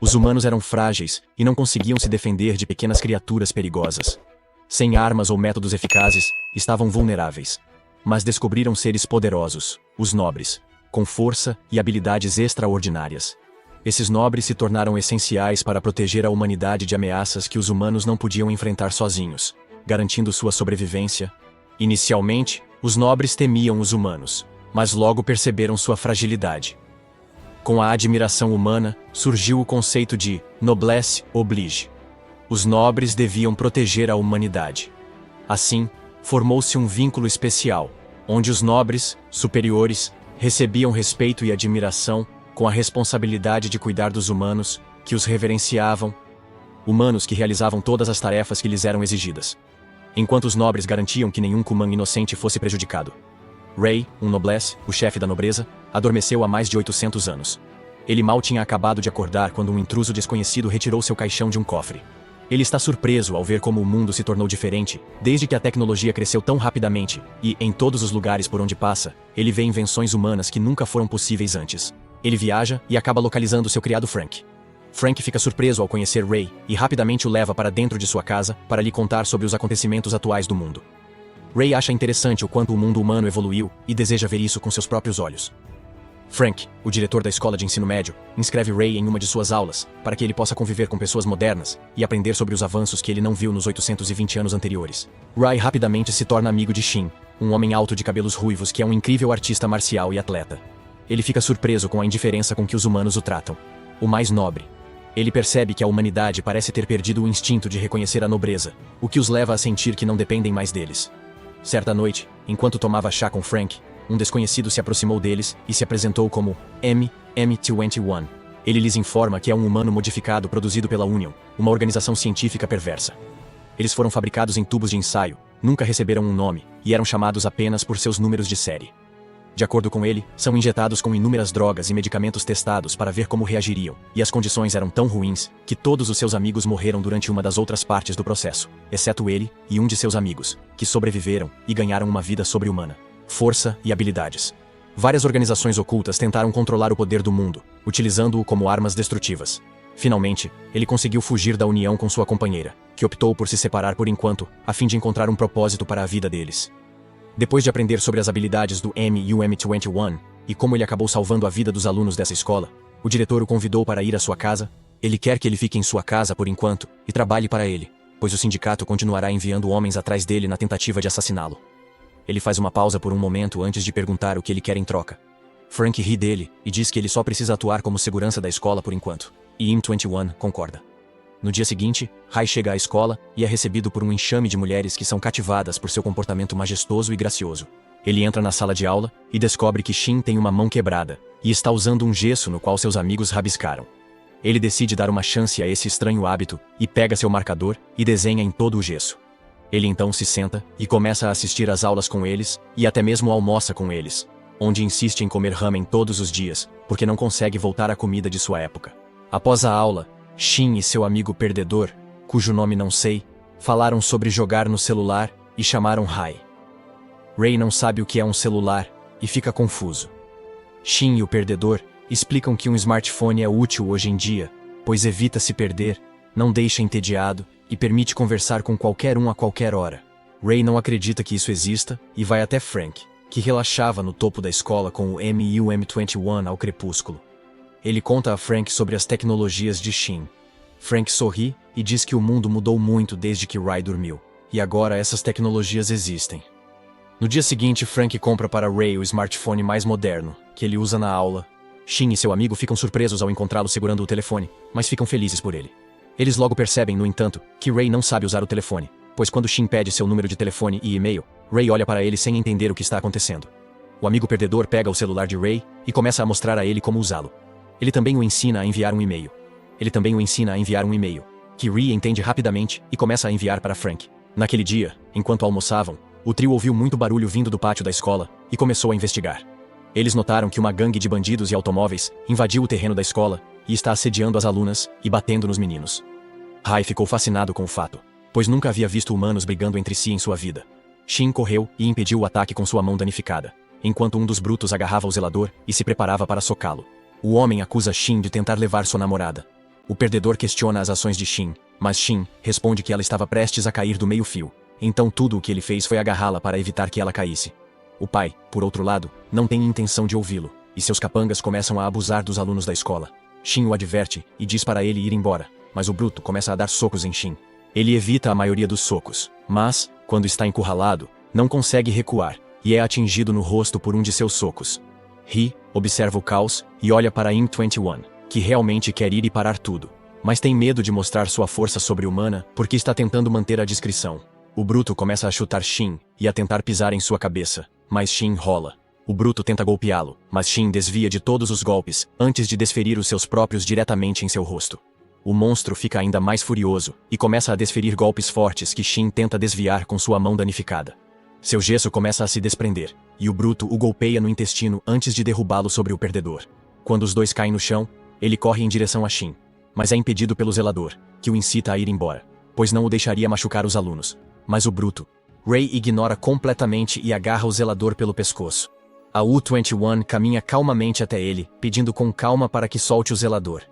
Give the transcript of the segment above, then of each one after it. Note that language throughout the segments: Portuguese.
Os humanos eram frágeis e não conseguiam se defender de pequenas criaturas perigosas. Sem armas ou métodos eficazes, estavam vulneráveis. Mas descobriram seres poderosos, os nobres, com força e habilidades extraordinárias. Esses nobres se tornaram essenciais para proteger a humanidade de ameaças que os humanos não podiam enfrentar sozinhos, garantindo sua sobrevivência. Inicialmente, os nobres temiam os humanos, mas logo perceberam sua fragilidade. Com a admiração humana, surgiu o conceito de noblesse oblige. Os nobres deviam proteger a humanidade. Assim, formou-se um vínculo especial, onde os nobres, superiores, recebiam respeito e admiração, com a responsabilidade de cuidar dos humanos, que os reverenciavam, humanos que realizavam todas as tarefas que lhes eram exigidas, enquanto os nobres garantiam que nenhum Kuman inocente fosse prejudicado. Ray, um noblesse, o chefe da nobreza, adormeceu há mais de 800 anos. Ele mal tinha acabado de acordar quando um intruso desconhecido retirou seu caixão de um cofre. Ele está surpreso ao ver como o mundo se tornou diferente, desde que a tecnologia cresceu tão rapidamente, e, em todos os lugares por onde passa, ele vê invenções humanas que nunca foram possíveis antes. Ele viaja e acaba localizando seu criado Frank. Frank fica surpreso ao conhecer Ray e rapidamente o leva para dentro de sua casa para lhe contar sobre os acontecimentos atuais do mundo. Ray acha interessante o quanto o mundo humano evoluiu e deseja ver isso com seus próprios olhos. Frank, o diretor da escola de ensino médio, inscreve Ray em uma de suas aulas para que ele possa conviver com pessoas modernas e aprender sobre os avanços que ele não viu nos 820 anos anteriores. Ray rapidamente se torna amigo de Shin, um homem alto de cabelos ruivos que é um incrível artista marcial e atleta. Ele fica surpreso com a indiferença com que os humanos o tratam. O mais nobre. Ele percebe que a humanidade parece ter perdido o instinto de reconhecer a nobreza, o que os leva a sentir que não dependem mais deles. Certa noite, enquanto tomava chá com Frank, um desconhecido se aproximou deles e se apresentou como M21. Ele lhes informa que é um humano modificado produzido pela Union, uma organização científica perversa. Eles foram fabricados em tubos de ensaio, nunca receberam um nome, e eram chamados apenas por seus números de série. De acordo com ele, são injetados com inúmeras drogas e medicamentos testados para ver como reagiriam, e as condições eram tão ruins que todos os seus amigos morreram durante uma das outras partes do processo, exceto ele e um de seus amigos, que sobreviveram e ganharam uma vida sobre-humana, força e habilidades. Várias organizações ocultas tentaram controlar o poder do mundo, utilizando-o como armas destrutivas. Finalmente, ele conseguiu fugir da união com sua companheira, que optou por se separar por enquanto, a fim de encontrar um propósito para a vida deles. Depois de aprender sobre as habilidades do M21 e como ele acabou salvando a vida dos alunos dessa escola, o diretor o convidou para ir à sua casa. Ele quer que ele fique em sua casa por enquanto e trabalhe para ele, pois o sindicato continuará enviando homens atrás dele na tentativa de assassiná-lo. Ele faz uma pausa por um momento antes de perguntar o que ele quer em troca. Frank ri dele e diz que ele só precisa atuar como segurança da escola por enquanto, e M21 concorda. No dia seguinte, Rai chega à escola e é recebido por um enxame de mulheres que são cativadas por seu comportamento majestoso e gracioso. Ele entra na sala de aula e descobre que Shin tem uma mão quebrada e está usando um gesso no qual seus amigos rabiscaram. Ele decide dar uma chance a esse estranho hábito e pega seu marcador e desenha em todo o gesso. Ele então se senta e começa a assistir às aulas com eles e até mesmo almoça com eles, onde insiste em comer ramen todos os dias porque não consegue voltar à comida de sua época. Após a aula, Shin e seu amigo perdedor, cujo nome não sei, falaram sobre jogar no celular e chamaram Rai. Ray não sabe o que é um celular e fica confuso. Shin e o perdedor explicam que um smartphone é útil hoje em dia, pois evita se perder, não deixa entediado e permite conversar com qualquer um a qualquer hora. Ray não acredita que isso exista e vai até Frank, que relaxava no topo da escola com o M21 ao crepúsculo. Ele conta a Frank sobre as tecnologias de Shin. Frank sorri e diz que o mundo mudou muito desde que Ray dormiu, e agora essas tecnologias existem. No dia seguinte, Frank compra para Ray o smartphone mais moderno, que ele usa na aula. Shin e seu amigo ficam surpresos ao encontrá-lo segurando o telefone, mas ficam felizes por ele. Eles logo percebem, no entanto, que Ray não sabe usar o telefone, pois quando Shin pede seu número de telefone e e-mail, Ray olha para ele sem entender o que está acontecendo. O amigo perdedor pega o celular de Ray e começa a mostrar a ele como usá-lo. Ele também o ensina a enviar um e-mail. Que Ray entende rapidamente e começa a enviar para Frank. Naquele dia, enquanto almoçavam, o trio ouviu muito barulho vindo do pátio da escola e começou a investigar. Eles notaram que uma gangue de bandidos e automóveis invadiu o terreno da escola e está assediando as alunas e batendo nos meninos. Rai ficou fascinado com o fato, pois nunca havia visto humanos brigando entre si em sua vida. Shin correu e impediu o ataque com sua mão danificada, enquanto um dos brutos agarrava o zelador e se preparava para socá-lo. O homem acusa Shin de tentar levar sua namorada. O perdedor questiona as ações de Shin, mas Shin responde que ela estava prestes a cair do meio-fio. Então tudo o que ele fez foi agarrá-la para evitar que ela caísse. O pai, por outro lado, não tem intenção de ouvi-lo, e seus capangas começam a abusar dos alunos da escola. Shin o adverte e diz para ele ir embora, mas o bruto começa a dar socos em Shin. Ele evita a maioria dos socos, mas, quando está encurralado, não consegue recuar, e é atingido no rosto por um de seus socos. Ri observa o caos e olha para Im-21, que realmente quer ir e parar tudo, mas tem medo de mostrar sua força sobre-humana porque está tentando manter a discrição. O bruto começa a chutar Shin e a tentar pisar em sua cabeça, mas Shin rola. O bruto tenta golpeá-lo, mas Shin desvia de todos os golpes antes de desferir os seus próprios diretamente em seu rosto. O monstro fica ainda mais furioso e começa a desferir golpes fortes que Shin tenta desviar com sua mão danificada. Seu gesso começa a se desprender, e o bruto o golpeia no intestino antes de derrubá-lo sobre o perdedor. Quando os dois caem no chão, ele corre em direção a Shin, mas é impedido pelo zelador, que o incita a ir embora, pois não o deixaria machucar os alunos. Mas o bruto, Ray, ignora completamente e agarra o zelador pelo pescoço. A U-21 caminha calmamente até ele, pedindo com calma para que solte o zelador.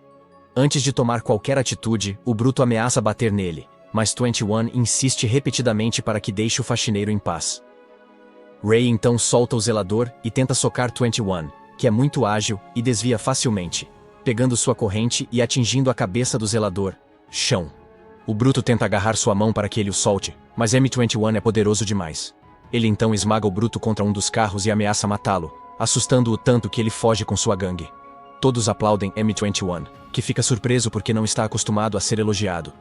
Antes de tomar qualquer atitude, o bruto ameaça bater nele, mas 21 insiste repetidamente para que deixe o faxineiro em paz. Ray então solta o zelador e tenta socar 21, que é muito ágil e desvia facilmente, pegando sua corrente e atingindo a cabeça do zelador. Chão. O bruto tenta agarrar sua mão para que ele o solte, mas M21 é poderoso demais. Ele então esmaga o bruto contra um dos carros e ameaça matá-lo, assustando-o tanto que ele foge com sua gangue. Todos aplaudem M21, que fica surpreso porque não está acostumado a ser elogiado.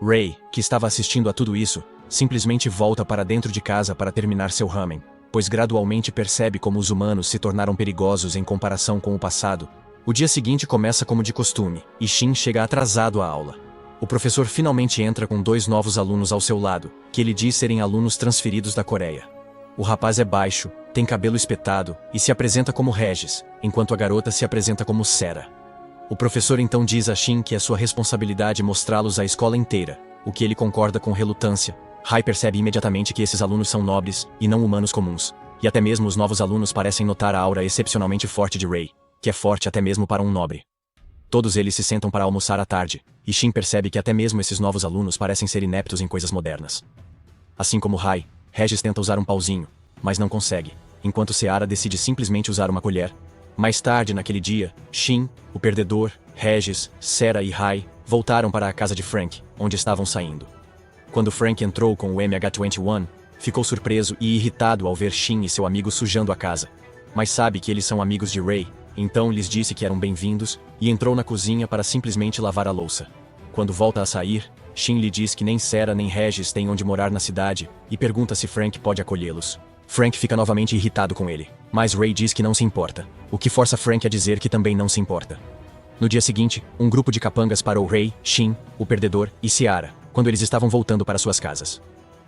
Ray, que estava assistindo a tudo isso, simplesmente volta para dentro de casa para terminar seu ramen, pois gradualmente percebe como os humanos se tornaram perigosos em comparação com o passado. O dia seguinte começa como de costume, e Shin chega atrasado à aula. O professor finalmente entra com 2 novos alunos ao seu lado, que ele diz serem alunos transferidos da Coreia. O rapaz é baixo, tem cabelo espetado e se apresenta como Regis, enquanto a garota se apresenta como Sera. O professor então diz a Shin que é sua responsabilidade mostrá-los à escola inteira, o que ele concorda com relutância. Rai percebe imediatamente que esses alunos são nobres e não humanos comuns, e até mesmo os novos alunos parecem notar a aura excepcionalmente forte de Ray, que é forte até mesmo para um nobre. Todos eles se sentam para almoçar à tarde, e Shin percebe que até mesmo esses novos alunos parecem ser ineptos em coisas modernas. Assim como Rai, Regis tenta usar um pauzinho, mas não consegue, enquanto Seara decide simplesmente usar uma colher. Mais tarde naquele dia, Shin, o perdedor, Regis, Sera e Rai voltaram para a casa de Frank, onde estavam saindo. Quando Frank entrou com o MH21, ficou surpreso e irritado ao ver Shin e seu amigo sujando a casa. Mas sabe que eles são amigos de Ray, então lhes disse que eram bem-vindos e entrou na cozinha para simplesmente lavar a louça. Quando volta a sair, Shin lhe diz que nem Sera nem Regis têm onde morar na cidade e pergunta se Frank pode acolhê-los. Frank fica novamente irritado com ele, mas Ray diz que não se importa, o que força Frank a dizer que também não se importa. No dia seguinte, um grupo de capangas parou Ray, Shin, o perdedor e Seara, quando eles estavam voltando para suas casas.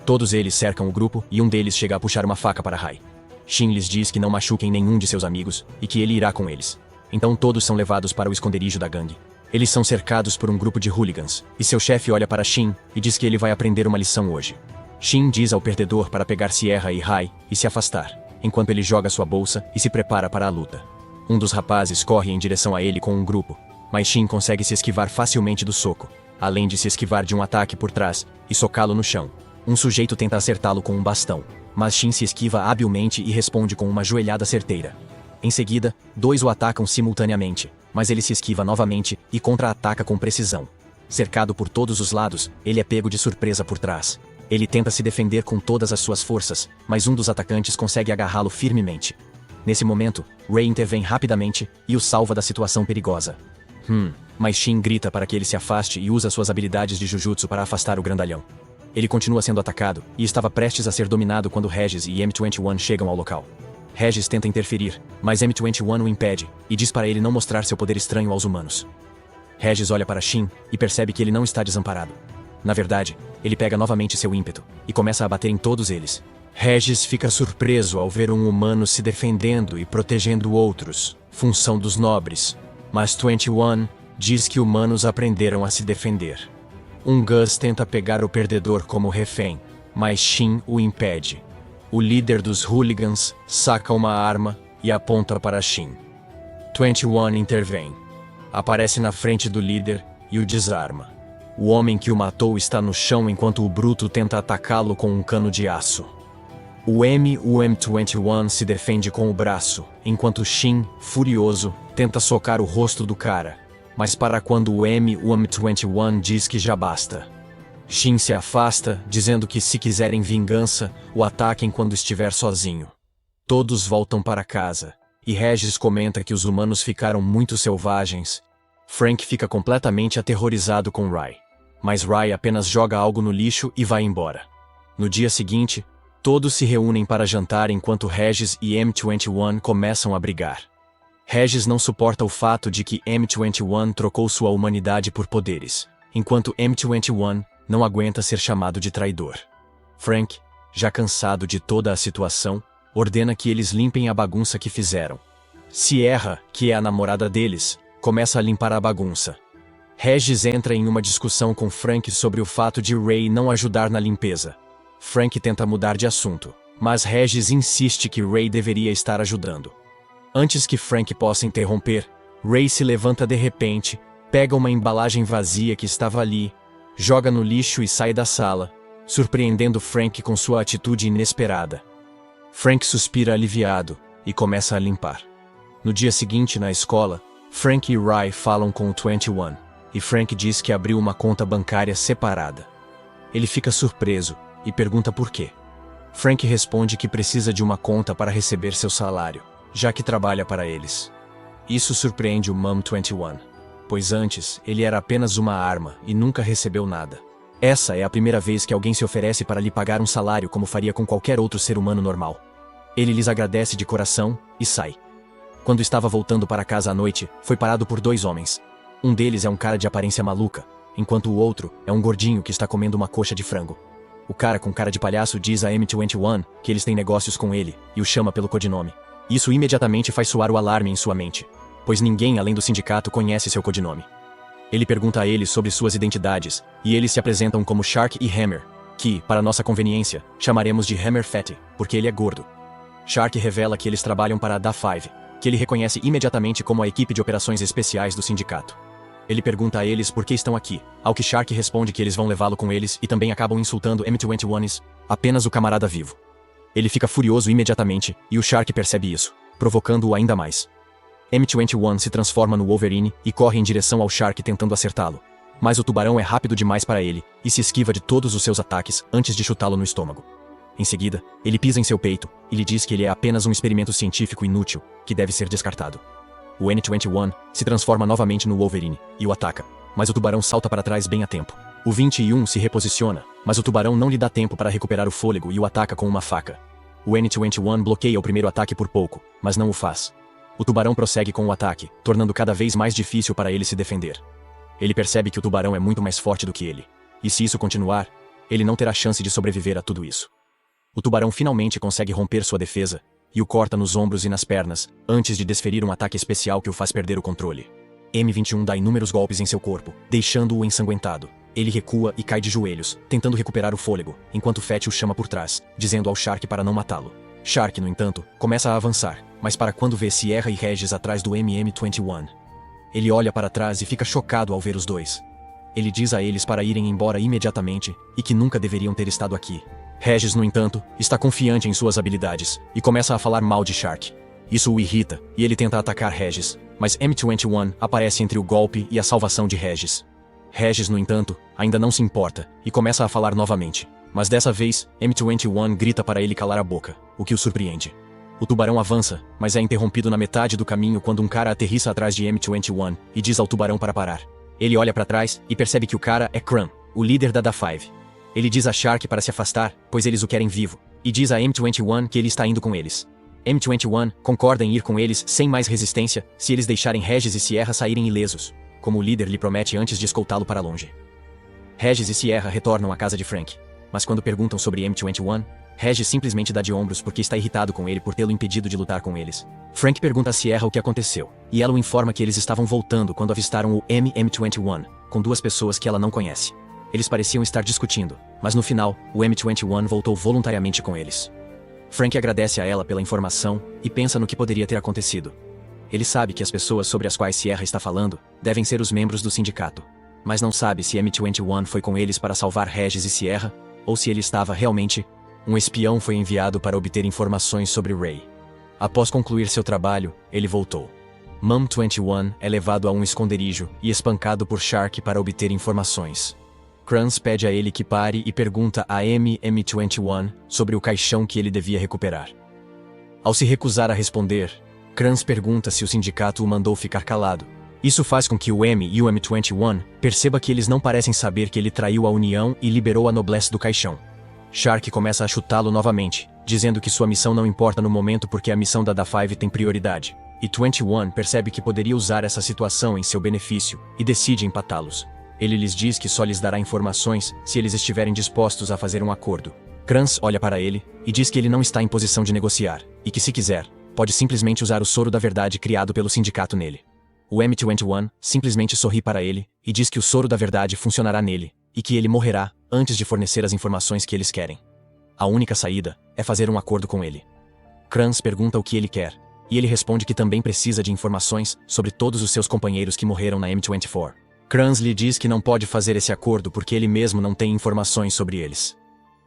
Todos eles cercam o grupo e um deles chega a puxar uma faca para Rai. Shin lhes diz que não machuquem nenhum de seus amigos e que ele irá com eles. Então todos são levados para o esconderijo da gangue. Eles são cercados por um grupo de hooligans, e seu chefe olha para Shin e diz que ele vai aprender uma lição hoje. Shin diz ao perdedor para pegar Sierra e Rai e se afastar, enquanto ele joga sua bolsa e se prepara para a luta. Um dos rapazes corre em direção a ele com um grupo, mas Shin consegue se esquivar facilmente do soco, além de se esquivar de um ataque por trás e socá-lo no chão. Um sujeito tenta acertá-lo com um bastão, mas Shin se esquiva habilmente e responde com uma joelhada certeira. Em seguida, 2 o atacam simultaneamente, mas ele se esquiva novamente e contra-ataca com precisão. Cercado por todos os lados, ele é pego de surpresa por trás. Ele tenta se defender com todas as suas forças, mas um dos atacantes consegue agarrá-lo firmemente. Nesse momento, Ray intervém rapidamente e o salva da situação perigosa. Mas Shin grita para que ele se afaste e usa suas habilidades de Jujutsu para afastar o grandalhão. Ele continua sendo atacado e estava prestes a ser dominado quando Regis e M21 chegam ao local. Regis tenta interferir, mas M21 o impede e diz para ele não mostrar seu poder estranho aos humanos. Regis olha para Shin e percebe que ele não está desamparado. Na verdade, ele pega novamente seu ímpeto e começa a bater em todos eles. Regis fica surpreso ao ver um humano se defendendo e protegendo outros, função dos nobres. Mas 21 diz que humanos aprenderam a se defender. Um Gus tenta pegar o perdedor como refém, mas Shin o impede. O líder dos hooligans saca uma arma e aponta para Shin. 21 intervém. Aparece na frente do líder e o desarma. O homem que o matou está no chão enquanto o bruto tenta atacá-lo com um cano de aço. O M21 se defende com o braço, enquanto Shin, furioso, tenta socar o rosto do cara, mas para quando o M21 diz que já basta. Shin se afasta, dizendo que se quiserem vingança, o ataquem quando estiver sozinho. Todos voltam para casa, e Regis comenta que os humanos ficaram muito selvagens. Frank fica completamente aterrorizado com Rai, mas Rai apenas joga algo no lixo e vai embora. No dia seguinte, todos se reúnem para jantar enquanto Regis e M21 começam a brigar. Regis não suporta o fato de que M21 trocou sua humanidade por poderes, enquanto M21 não aguenta ser chamado de traidor. Frank, já cansado de toda a situação, ordena que eles limpem a bagunça que fizeram. Sierra, que é a namorada deles, começa a limpar a bagunça. Regis entra em uma discussão com Frank sobre o fato de Ray não ajudar na limpeza. Frank tenta mudar de assunto, mas Regis insiste que Ray deveria estar ajudando. Antes que Frank possa interromper, Ray se levanta de repente, pega uma embalagem vazia que estava ali, joga no lixo e sai da sala, surpreendendo Frank com sua atitude inesperada. Frank suspira aliviado e começa a limpar. No dia seguinte, na escola, Frank e Rai falam com o 21, e Frank diz que abriu uma conta bancária separada. Ele fica surpreso e pergunta por quê. Frank responde que precisa de uma conta para receber seu salário, já que trabalha para eles. Isso surpreende o Mom 21, pois antes ele era apenas uma arma e nunca recebeu nada. Essa é a primeira vez que alguém se oferece para lhe pagar um salário como faria com qualquer outro ser humano normal. Ele lhes agradece de coração e sai. Quando estava voltando para casa à noite, foi parado por dois homens. Um deles é um cara de aparência maluca, enquanto o outro é um gordinho que está comendo uma coxa de frango. O cara com cara de palhaço diz a M21 que eles têm negócios com ele e o chama pelo codinome. Isso imediatamente faz soar o alarme em sua mente, pois ninguém além do sindicato conhece seu codinome. Ele pergunta a eles sobre suas identidades, e eles se apresentam como Shark e Hammer, que, para nossa conveniência, chamaremos de Hammer Fatty, porque ele é gordo. Shark revela que eles trabalham para a Da-5, que ele reconhece imediatamente como a equipe de operações especiais do sindicato. Ele pergunta a eles por que estão aqui, ao que Shark responde que eles vão levá-lo com eles e também acabam insultando M21's, apenas o camarada vivo. Ele fica furioso imediatamente, e o Shark percebe isso, provocando-o ainda mais. M21 se transforma no Wolverine e corre em direção ao Shark tentando acertá-lo. Mas o tubarão é rápido demais para ele e se esquiva de todos os seus ataques antes de chutá-lo no estômago. Em seguida, ele pisa em seu peito e lhe diz que ele é apenas um experimento científico inútil, que deve ser descartado. O N21 se transforma novamente no Wolverine e o ataca, mas o tubarão salta para trás bem a tempo. O 21 se reposiciona, mas o tubarão não lhe dá tempo para recuperar o fôlego e o ataca com uma faca. O N21 bloqueia o primeiro ataque por pouco, mas não o faz. O tubarão prossegue com o ataque, tornando cada vez mais difícil para ele se defender. Ele percebe que o tubarão é muito mais forte do que ele, e se isso continuar, ele não terá chance de sobreviver a tudo isso. O tubarão finalmente consegue romper sua defesa, e o corta nos ombros e nas pernas, antes de desferir um ataque especial que o faz perder o controle. M21 dá inúmeros golpes em seu corpo, deixando-o ensanguentado. Ele recua e cai de joelhos, tentando recuperar o fôlego, enquanto Fett o chama por trás, dizendo ao Shark para não matá-lo. Shark, no entanto, começa a avançar, mas para quando vê Sierra e Regis atrás do MM21. Ele olha para trás e fica chocado ao ver os dois. Ele diz a eles para irem embora imediatamente e que nunca deveriam ter estado aqui. Regis, no entanto, está confiante em suas habilidades e começa a falar mal de Shark. Isso o irrita e ele tenta atacar Regis, mas M21 aparece entre o golpe e a salvação de Regis. Regis, no entanto, ainda não se importa e começa a falar novamente. Mas dessa vez, M21 grita para ele calar a boca, o que o surpreende. O tubarão avança, mas é interrompido na metade do caminho quando um cara aterrissa atrás de M21 e diz ao tubarão para parar. Ele olha para trás e percebe que o cara é Crumb, o líder da Da-5. Ele diz a Shark para se afastar, pois eles o querem vivo, e diz a M21 que ele está indo com eles. M21 concorda em ir com eles sem mais resistência se eles deixarem Regis e Sierra saírem ilesos, como o líder lhe promete antes de escoltá-lo para longe. Regis e Sierra retornam à casa de Frank, mas quando perguntam sobre M21, Regis simplesmente dá de ombros porque está irritado com ele por tê-lo impedido de lutar com eles. Frank pergunta a Sierra o que aconteceu, e ela o informa que eles estavam voltando quando avistaram o MM21, com duas pessoas que ela não conhece. Eles pareciam estar discutindo, mas no final, o M21 voltou voluntariamente com eles. Frank agradece a ela pela informação e pensa no que poderia ter acontecido. Ele sabe que as pessoas sobre as quais Sierra está falando devem ser os membros do sindicato. mas não sabe se M21 foi com eles para salvar Regis e Sierra, ou se ele estava realmente... Um espião foi enviado para obter informações sobre Ray. Após concluir seu trabalho, ele voltou. Mum21 é levado a um esconderijo e espancado por Shark para obter informações. Kranz pede a ele que pare e pergunta a M21 sobre o caixão que ele devia recuperar. Ao se recusar a responder, Kranz pergunta se o sindicato o mandou ficar calado. Isso faz com que o M e o M21 perceba que eles não parecem saber que ele traiu a união e liberou a noblesse do caixão. Shark começa a chutá-lo novamente, dizendo que sua missão não importa no momento porque a missão da Da5 tem prioridade. E 21 percebe que poderia usar essa situação em seu benefício e decide empatá-los. Ele lhes diz que só lhes dará informações se eles estiverem dispostos a fazer um acordo. Kranz olha para ele e diz que ele não está em posição de negociar, e que se quiser, pode simplesmente usar o soro da verdade criado pelo sindicato nele. O M21 simplesmente sorri para ele e diz que o soro da verdade funcionará nele, e que ele morrerá antes de fornecer as informações que eles querem. A única saída é fazer um acordo com ele. Kranz pergunta o que ele quer, e ele responde que também precisa de informações sobre todos os seus companheiros que morreram na M24. Kranz lhe diz que não pode fazer esse acordo porque ele mesmo não tem informações sobre eles.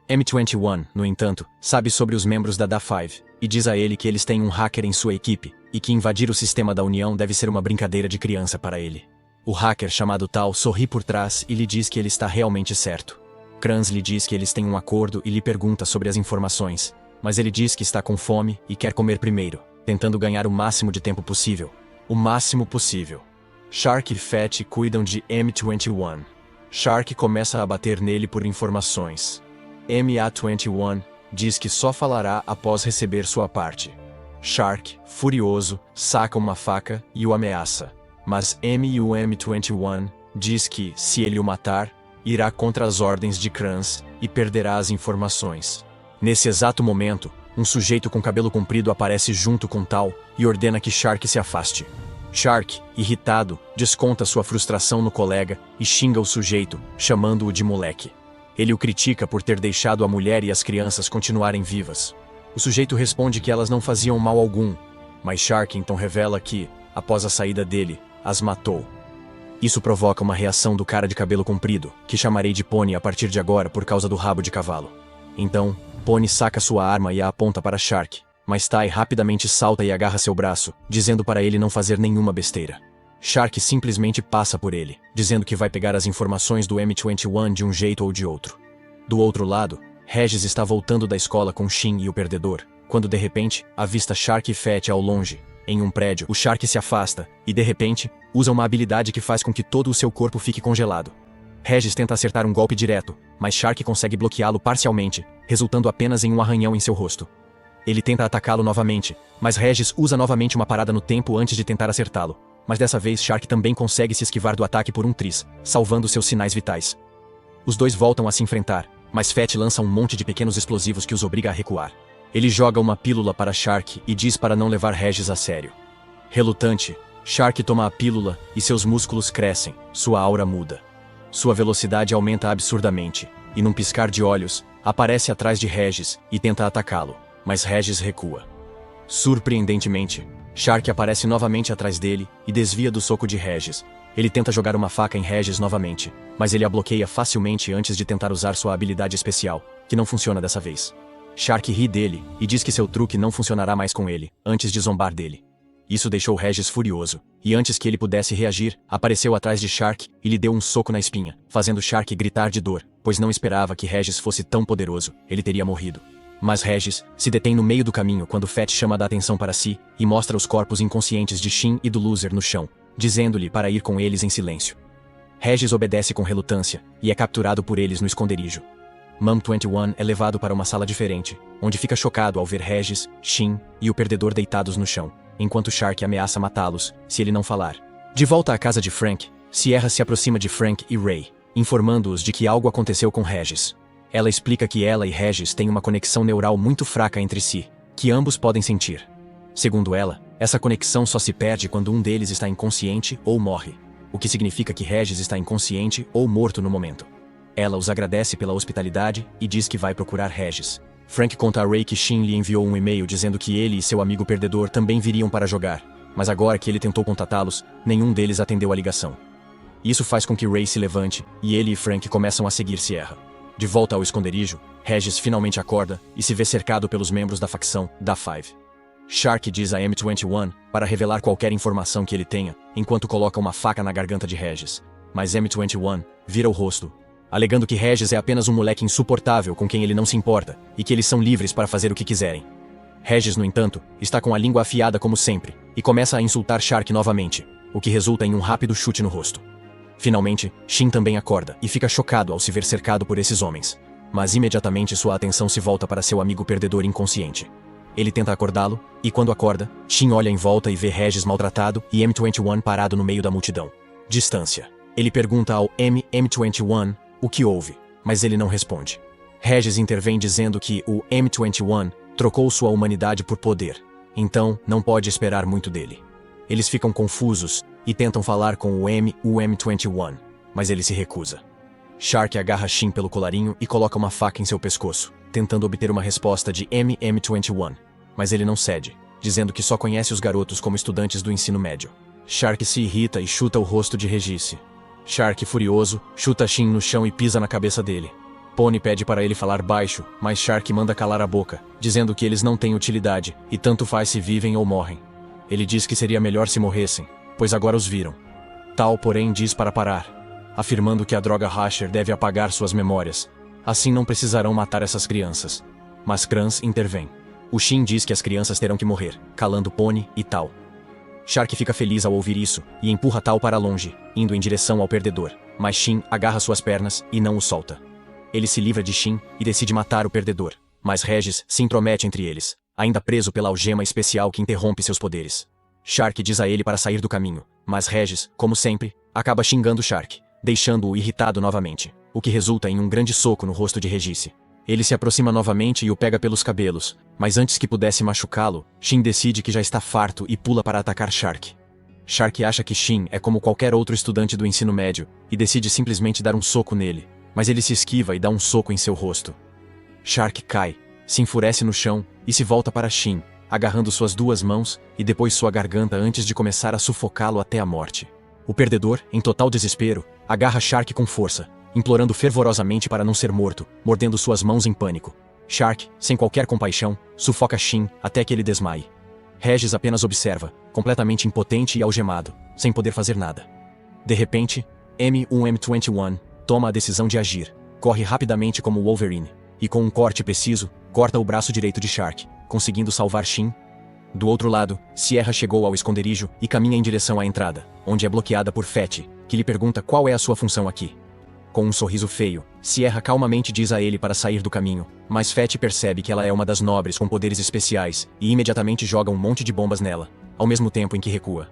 M21, no entanto, sabe sobre os membros da Da5, e diz a ele que eles têm um hacker em sua equipe, e que invadir o sistema da União deve ser uma brincadeira de criança para ele. O hacker chamado Tal sorri por trás e lhe diz que ele está realmente certo. Kranz lhe diz que eles têm um acordo e lhe pergunta sobre as informações, mas ele diz que está com fome e quer comer primeiro, tentando ganhar o máximo de tempo possível. O máximo possível. Shark e Fett cuidam de M21. Shark começa a bater nele por informações. MA21 diz que só falará após receber sua parte. Shark, furioso, saca uma faca e o ameaça. Mas MUM21 diz que, se ele o matar, irá contra as ordens de Kranz e perderá as informações. Nesse exato momento, um sujeito com cabelo comprido aparece junto com Tal e ordena que Shark se afaste. Shark, irritado, desconta sua frustração no colega e xinga o sujeito, chamando-o de moleque. Ele o critica por ter deixado a mulher e as crianças continuarem vivas. O sujeito responde que elas não faziam mal algum, mas Shark então revela que, após a saída dele, as matou. Isso provoca uma reação do cara de cabelo comprido, que chamarei de Pony a partir de agora por causa do rabo de cavalo. Então, Pony saca sua arma e a aponta para Shark, mas Tai rapidamente salta e agarra seu braço, dizendo para ele não fazer nenhuma besteira. Shark simplesmente passa por ele, dizendo que vai pegar as informações do M21 de um jeito ou de outro. Do outro lado, Regis está voltando da escola com Shin e o perdedor, quando de repente, avista Shark e Fett ao longe. Em um prédio, o Shark se afasta e, de repente, usa uma habilidade que faz com que todo o seu corpo fique congelado. Regis tenta acertar um golpe direto, mas Shark consegue bloqueá-lo parcialmente, resultando apenas em um arranhão em seu rosto. Ele tenta atacá-lo novamente, mas Regis usa novamente uma parada no tempo antes de tentar acertá-lo. Mas dessa vez Shark também consegue se esquivar do ataque por um tris, salvando seus sinais vitais. Os dois voltam a se enfrentar, mas Fett lança um monte de pequenos explosivos que os obriga a recuar. Ele joga uma pílula para Shark e diz para não levar Regis a sério. Relutante, Shark toma a pílula e seus músculos crescem, sua aura muda. Sua velocidade aumenta absurdamente, e num piscar de olhos, aparece atrás de Regis e tenta atacá-lo, mas Regis recua. Surpreendentemente, Shark aparece novamente atrás dele e desvia do soco de Regis. Ele tenta jogar uma faca em Regis novamente, mas ele a bloqueia facilmente antes de tentar usar sua habilidade especial, que não funciona dessa vez. Shark ri dele e diz que seu truque não funcionará mais com ele, antes de zombar dele. Isso deixou Regis furioso, e antes que ele pudesse reagir, apareceu atrás de Shark e lhe deu um soco na espinha, fazendo Shark gritar de dor, pois não esperava que Regis fosse tão poderoso, ele teria morrido. Mas Regis se detém no meio do caminho quando Fett chama a atenção para si e mostra os corpos inconscientes de Shin e do Loser no chão, dizendo-lhe para ir com eles em silêncio. Regis obedece com relutância e é capturado por eles no esconderijo. Mum21 é levado para uma sala diferente, onde fica chocado ao ver Regis, Shin e o perdedor deitados no chão, enquanto Shark ameaça matá-los se ele não falar. De volta à casa de Frank, Sierra se aproxima de Frank e Ray, informando-os de que algo aconteceu com Regis. Ela explica que ela e Regis têm uma conexão neural muito fraca entre si, que ambos podem sentir. Segundo ela, essa conexão só se perde quando um deles está inconsciente ou morre, o que significa que Regis está inconsciente ou morto no momento. Ela os agradece pela hospitalidade e diz que vai procurar Regis. Frank conta a Ray que Shin lhe enviou um e-mail dizendo que ele e seu amigo perdedor também viriam para jogar, mas agora que ele tentou contatá-los, nenhum deles atendeu a ligação. Isso faz com que Ray se levante, e ele e Frank começam a seguir Sierra. De volta ao esconderijo, Regis finalmente acorda e se vê cercado pelos membros da facção da Five. Shark diz a M21 para revelar qualquer informação que ele tenha, enquanto coloca uma faca na garganta de Regis. Mas M21 vira o rosto, alegando que Regis é apenas um moleque insuportável com quem ele não se importa, e que eles são livres para fazer o que quiserem. Regis, no entanto, está com a língua afiada como sempre, e começa a insultar Shark novamente, o que resulta em um rápido chute no rosto. Finalmente, Shin também acorda e fica chocado ao se ver cercado por esses homens. Mas imediatamente sua atenção se volta para seu amigo perdedor inconsciente. Ele tenta acordá-lo, e quando acorda, Shin olha em volta e vê Regis maltratado e M21 parado no meio da multidão. Distância. Ele pergunta ao M21 o que houve, mas ele não responde. Regis intervém dizendo que o M21 trocou sua humanidade por poder, então não pode esperar muito dele. Eles ficam confusos e tentam falar com o M21, mas ele se recusa. Shark agarra Shin pelo colarinho e coloca uma faca em seu pescoço, tentando obter uma resposta de M21, mas ele não cede, dizendo que só conhece os garotos como estudantes do ensino médio. Shark se irrita e chuta o rosto de Regis. Shark, furioso, chuta Shin no chão e pisa na cabeça dele. Pony pede para ele falar baixo, mas Shark manda calar a boca, dizendo que eles não têm utilidade, e tanto faz se vivem ou morrem. Ele diz que seria melhor se morressem, pois agora os viram. Tal, porém, diz para parar, afirmando que a droga Rasher deve apagar suas memórias. Assim não precisarão matar essas crianças. Mas Kranz intervém. O Shin diz que as crianças terão que morrer, calando Pony e Tal. Shark fica feliz ao ouvir isso e empurra Tal para longe, indo em direção ao perdedor, mas Shin agarra suas pernas e não o solta. Ele se livra de Shin e decide matar o perdedor, mas Regis se intromete entre eles, ainda preso pela algema especial que interrompe seus poderes. Shark diz a ele para sair do caminho, mas Regis, como sempre, acaba xingando Shark, deixando-o irritado novamente, o que resulta em um grande soco no rosto de Regis. Ele se aproxima novamente e o pega pelos cabelos, mas antes que pudesse machucá-lo, Shin decide que já está farto e pula para atacar Shark. Shark acha que Shin é como qualquer outro estudante do ensino médio e decide simplesmente dar um soco nele, mas ele se esquiva e dá um soco em seu rosto. Shark cai, se enfurece no chão e se volta para Shin, agarrando suas duas mãos e depois sua garganta antes de começar a sufocá-lo até a morte. O perdedor, em total desespero, agarra Shark com força, implorando fervorosamente para não ser morto, mordendo suas mãos em pânico. Shark, sem qualquer compaixão, sufoca Shin até que ele desmaie. Regis apenas observa, completamente impotente e algemado, sem poder fazer nada. De repente, M21 toma a decisão de agir, corre rapidamente como Wolverine, e com um corte preciso, corta o braço direito de Shark, conseguindo salvar Shin. Do outro lado, Sierra chegou ao esconderijo e caminha em direção à entrada, onde é bloqueada por Fett, que lhe pergunta qual é a sua função aqui. Com um sorriso feio, Sierra calmamente diz a ele para sair do caminho, mas Fett percebe que ela é uma das nobres com poderes especiais e imediatamente joga um monte de bombas nela, ao mesmo tempo em que recua.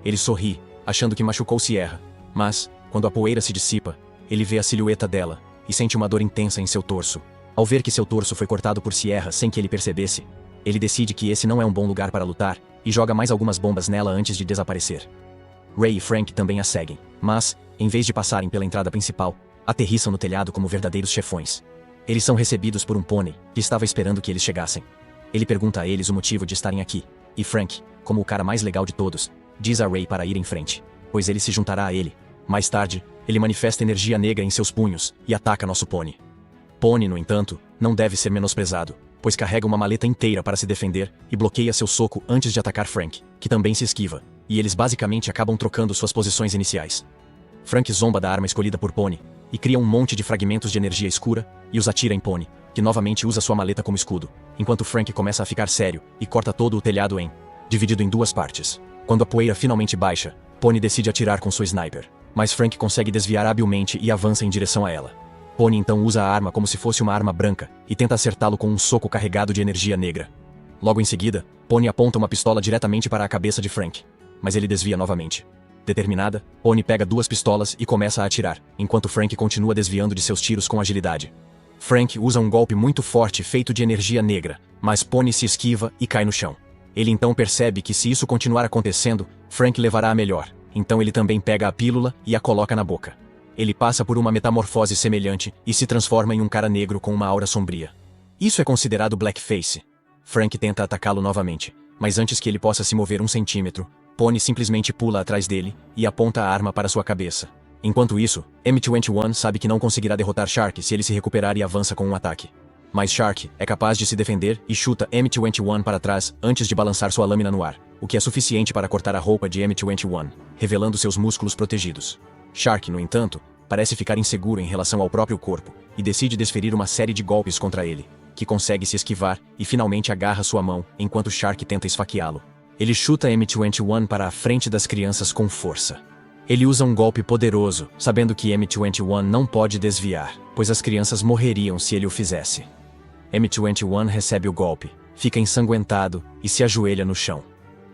Ele sorri, achando que machucou Sierra, mas, quando a poeira se dissipa, ele vê a silhueta dela e sente uma dor intensa em seu torso. Ao ver que seu torso foi cortado por Sierra sem que ele percebesse, ele decide que esse não é um bom lugar para lutar e joga mais algumas bombas nela antes de desaparecer. Ray e Frank também a seguem, mas, em vez de passarem pela entrada principal, aterrissam no telhado como verdadeiros chefões. Eles são recebidos por um pônei que estava esperando que eles chegassem. Ele pergunta a eles o motivo de estarem aqui, e Frank, como o cara mais legal de todos, diz a Ray para ir em frente, pois ele se juntará a ele. Mais tarde, ele manifesta energia negra em seus punhos e ataca nosso pônei. Pônei, no entanto, não deve ser menosprezado, pois carrega uma maleta inteira para se defender e bloqueia seu soco antes de atacar Frank, que também se esquiva, e eles basicamente acabam trocando suas posições iniciais. Frank zomba da arma escolhida por Pônei e cria um monte de fragmentos de energia escura e os atira em Pônei, que novamente usa sua maleta como escudo, enquanto Frank começa a ficar sério e corta todo o telhado dividido em duas partes. Quando a poeira finalmente baixa, Pônei decide atirar com sua sniper, mas Frank consegue desviar habilmente e avança em direção a ela. Pônei então usa a arma como se fosse uma arma branca e tenta acertá-lo com um soco carregado de energia negra. Logo em seguida, Pônei aponta uma pistola diretamente para a cabeça de Frank, mas ele desvia novamente. Determinada, Pônei pega duas pistolas e começa a atirar, enquanto Frank continua desviando de seus tiros com agilidade. Frank usa um golpe muito forte feito de energia negra, mas Pônei se esquiva e cai no chão. Ele então percebe que se isso continuar acontecendo, Frank levará a melhor, então ele também pega a pílula e a coloca na boca. Ele passa por uma metamorfose semelhante e se transforma em um cara negro com uma aura sombria. Isso é considerado blackface. Frank tenta atacá-lo novamente, mas antes que ele possa se mover 1 centímetro, Pônei simplesmente pula atrás dele e aponta a arma para sua cabeça. Enquanto isso, M21 sabe que não conseguirá derrotar Shark se ele se recuperar e avança com um ataque. Mas Shark é capaz de se defender e chuta M21 para trás antes de balançar sua lâmina no ar, o que é suficiente para cortar a roupa de M21, revelando seus músculos protegidos. Shark, no entanto, parece ficar inseguro em relação ao próprio corpo e decide desferir uma série de golpes contra ele, que consegue se esquivar e finalmente agarra sua mão enquanto Shark tenta esfaqueá-lo. Ele chuta M21 para a frente das crianças com força. Ele usa um golpe poderoso, sabendo que M21 não pode desviar, pois as crianças morreriam se ele o fizesse. M21 recebe o golpe, fica ensanguentado e se ajoelha no chão.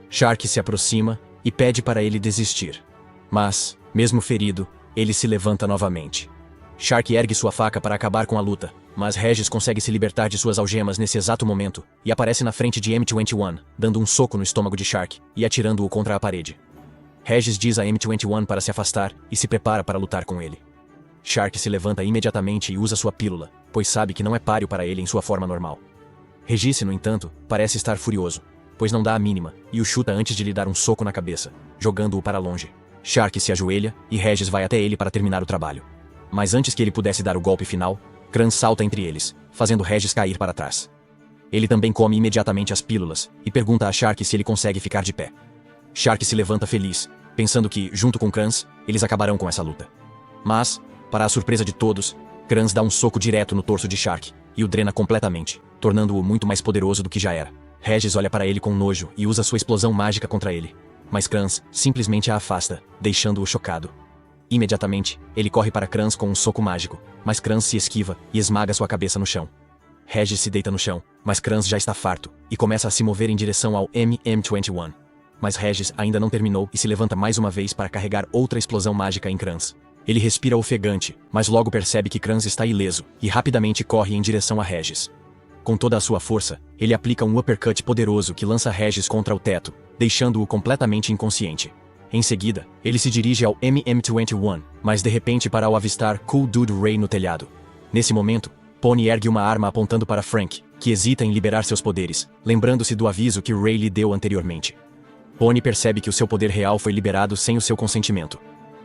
Shark se aproxima e pede para ele desistir. Mas, mesmo ferido, ele se levanta novamente. Shark ergue sua faca para acabar com a luta, mas Regis consegue se libertar de suas algemas nesse exato momento e aparece na frente de M21, dando um soco no estômago de Shark e atirando-o contra a parede. Regis diz a M21 para se afastar e se prepara para lutar com ele. Shark se levanta imediatamente e usa sua pílula, pois sabe que não é páreo para ele em sua forma normal. Regis, no entanto, parece estar furioso, pois não dá a mínima e o chuta antes de lhe dar um soco na cabeça, jogando-o para longe. Shark se ajoelha e Regis vai até ele para terminar o trabalho. Mas antes que ele pudesse dar o golpe final, Kran salta entre eles, fazendo Regis cair para trás. Ele também come imediatamente as pílulas e pergunta a Shark se ele consegue ficar de pé. Shark se levanta feliz, pensando que, junto com Krans, eles acabarão com essa luta. Mas, para a surpresa de todos, Krans dá um soco direto no torso de Shark e o drena completamente, tornando-o muito mais poderoso do que já era. Regis olha para ele com nojo e usa sua explosão mágica contra ele. Mas Krans simplesmente a afasta, deixando-o chocado. Imediatamente, ele corre para Krans com um soco mágico, mas Krans se esquiva e esmaga sua cabeça no chão. Regis se deita no chão, mas Krans já está farto e começa a se mover em direção ao M21. Mas Regis ainda não terminou e se levanta mais uma vez para carregar outra explosão mágica em Krans. Ele respira ofegante, mas logo percebe que Krans está ileso e rapidamente corre em direção a Regis. Com toda a sua força, ele aplica um uppercut poderoso que lança Regis contra o teto, deixando-o completamente inconsciente. Em seguida, ele se dirige ao M21, mas de repente para ao avistar Cool Dude Ray no telhado. Nesse momento, Pony ergue uma arma apontando para Frank, que hesita em liberar seus poderes, lembrando-se do aviso que Ray lhe deu anteriormente. Pony percebe que o seu poder real foi liberado sem o seu consentimento.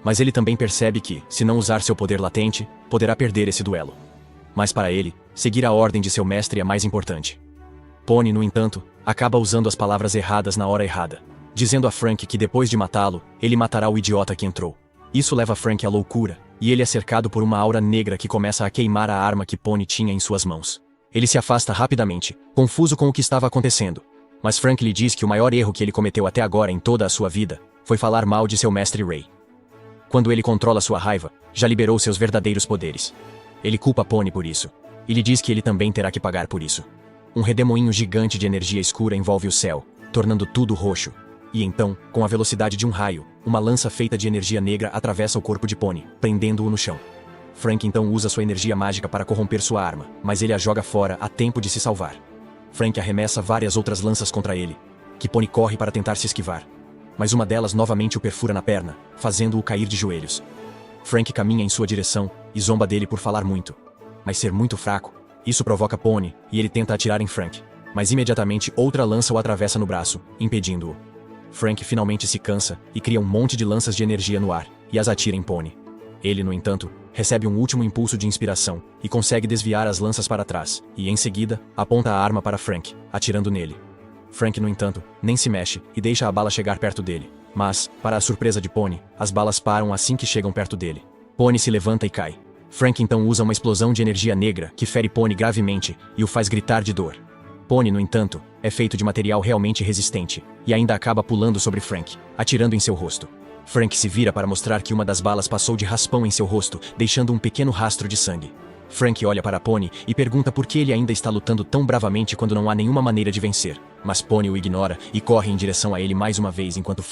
Mas ele também percebe que, se não usar seu poder latente, poderá perder esse duelo. Mas para ele, seguir a ordem de seu mestre é mais importante. Pony, no entanto, acaba usando as palavras erradas na hora errada, dizendo a Frank que depois de matá-lo, ele matará o idiota que entrou. Isso leva Frank à loucura, e ele é cercado por uma aura negra que começa a queimar a arma que Pony tinha em suas mãos. Ele se afasta rapidamente, confuso com o que estava acontecendo. Mas Frank lhe diz que o maior erro que ele cometeu até agora em toda a sua vida foi falar mal de seu mestre Ray. Quando ele controla sua raiva, já liberou seus verdadeiros poderes. Ele culpa Pony por isso, e lhe diz que ele também terá que pagar por isso. Um redemoinho gigante de energia escura envolve o céu, tornando tudo roxo. E então, com a velocidade de um raio, uma lança feita de energia negra atravessa o corpo de Pony, prendendo-o no chão. Frank então usa sua energia mágica para corromper sua arma, mas ele a joga fora a tempo de se salvar. Frank arremessa várias outras lanças contra ele, que Pony corre para tentar se esquivar. Mas uma delas novamente o perfura na perna, fazendo-o cair de joelhos. Frank caminha em sua direção e zomba dele por falar muito. Mas ser muito fraco, isso provoca Pony e ele tenta atirar em Frank. Mas imediatamente outra lança o atravessa no braço, impedindo-o. Frank finalmente se cansa e cria um monte de lanças de energia no ar e as atira em Pony. Ele, no entanto, recebe um último impulso de inspiração e consegue desviar as lanças para trás, e em seguida, aponta a arma para Frank, atirando nele. Frank, no entanto, nem se mexe e deixa a bala chegar perto dele. Mas, para a surpresa de Pony, as balas param assim que chegam perto dele. Pony se levanta e cai. Frank então usa uma explosão de energia negra que fere Pony gravemente e o faz gritar de dor. Pony, no entanto, é feito de material realmente resistente, e ainda acaba pulando sobre Frank, atirando em seu rosto. Frank se vira para mostrar que uma das balas passou de raspão em seu rosto, deixando um pequeno rastro de sangue. Frank olha para Pony e pergunta por que ele ainda está lutando tão bravamente quando não há nenhuma maneira de vencer. Mas Pony o ignora e corre em direção a ele mais uma vez enquanto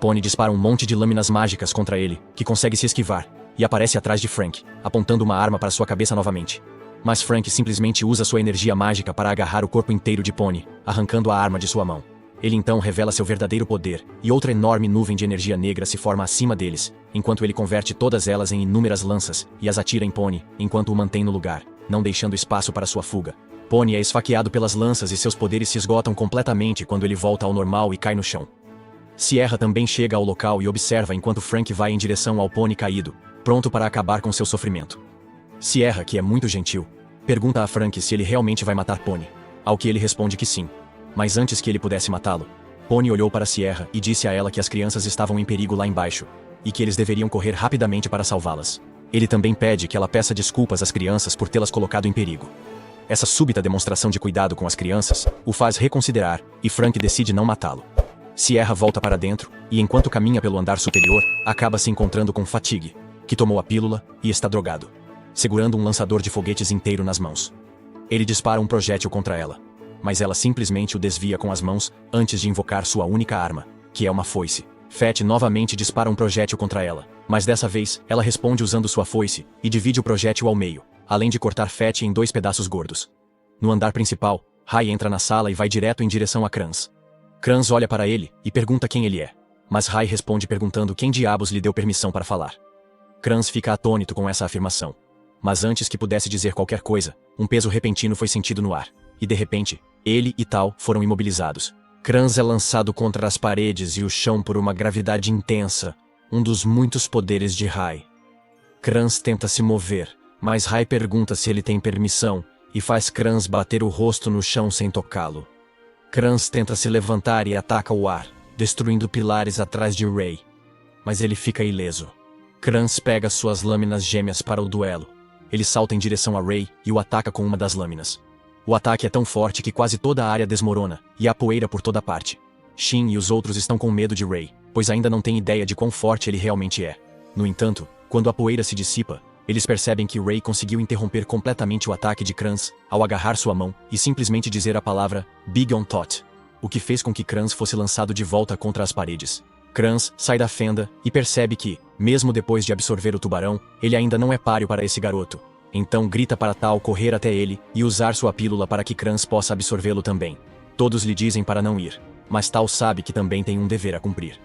Pony dispara um monte de lâminas mágicas contra ele, que consegue se esquivar, e aparece atrás de Frank, apontando uma arma para sua cabeça novamente. Mas Frank simplesmente usa sua energia mágica para agarrar o corpo inteiro de Pony, arrancando a arma de sua mão. Ele então revela seu verdadeiro poder, e outra enorme nuvem de energia negra se forma acima deles, enquanto ele converte todas elas em inúmeras lanças, e as atira em Pony, enquanto o mantém no lugar, não deixando espaço para sua fuga. Pony é esfaqueado pelas lanças e seus poderes se esgotam completamente quando ele volta ao normal e cai no chão. Sierra também chega ao local e observa enquanto Frank vai em direção ao Pony caído, pronto para acabar com seu sofrimento. Sierra, que é muito gentil, pergunta a Frank se ele realmente vai matar Pony, ao que ele responde que sim. Mas antes que ele pudesse matá-lo, Pony olhou para Sierra e disse a ela que as crianças estavam em perigo lá embaixo, e que eles deveriam correr rapidamente para salvá-las. Ele também pede que ela peça desculpas às crianças por tê-las colocado em perigo. Essa súbita demonstração de cuidado com as crianças o faz reconsiderar, e Frank decide não matá-lo. Sierra volta para dentro, e enquanto caminha pelo andar superior, acaba se encontrando com Fatigue, que tomou a pílula e está drogado, segurando um lançador de foguetes inteiro nas mãos. Ele dispara um projétil contra ela, mas ela simplesmente o desvia com as mãos antes de invocar sua única arma, que é uma foice. Fett novamente dispara um projétil contra ela, mas dessa vez ela responde usando sua foice e divide o projétil ao meio, além de cortar Fett em 2 pedaços gordos. No andar principal, Rai entra na sala e vai direto em direção a Kranz. Kranz olha para ele e pergunta quem ele é, mas Rai responde perguntando quem diabos lhe deu permissão para falar. Kranz fica atônito com essa afirmação. Mas antes que pudesse dizer qualquer coisa, um peso repentino foi sentido no ar, e de repente, ele e Tal foram imobilizados. Kranz é lançado contra as paredes e o chão por uma gravidade intensa, um dos muitos poderes de Rai. Kranz tenta se mover, mas Rai pergunta se ele tem permissão, e faz Kranz bater o rosto no chão sem tocá-lo. Kranz tenta se levantar e ataca o ar, destruindo pilares atrás de Ray. Mas ele fica ileso. Kranz pega suas lâminas gêmeas para o duelo. Ele salta em direção a Ray e o ataca com uma das lâminas. O ataque é tão forte que quase toda a área desmorona, e há poeira por toda parte. Shin e os outros estão com medo de Ray, pois ainda não têm ideia de quão forte ele realmente é. No entanto, quando a poeira se dissipa, eles percebem que Ray conseguiu interromper completamente o ataque de Kranz ao agarrar sua mão e simplesmente dizer a palavra Big on Tot, o que fez com que Kranz fosse lançado de volta contra as paredes. Kranz sai da fenda e percebe que, mesmo depois de absorver o tubarão, ele ainda não é páreo para esse garoto. Então grita para Tal correr até ele e usar sua pílula para que Kranz possa absorvê-lo também. Todos lhe dizem para não ir, mas Tal sabe que também tem um dever a cumprir.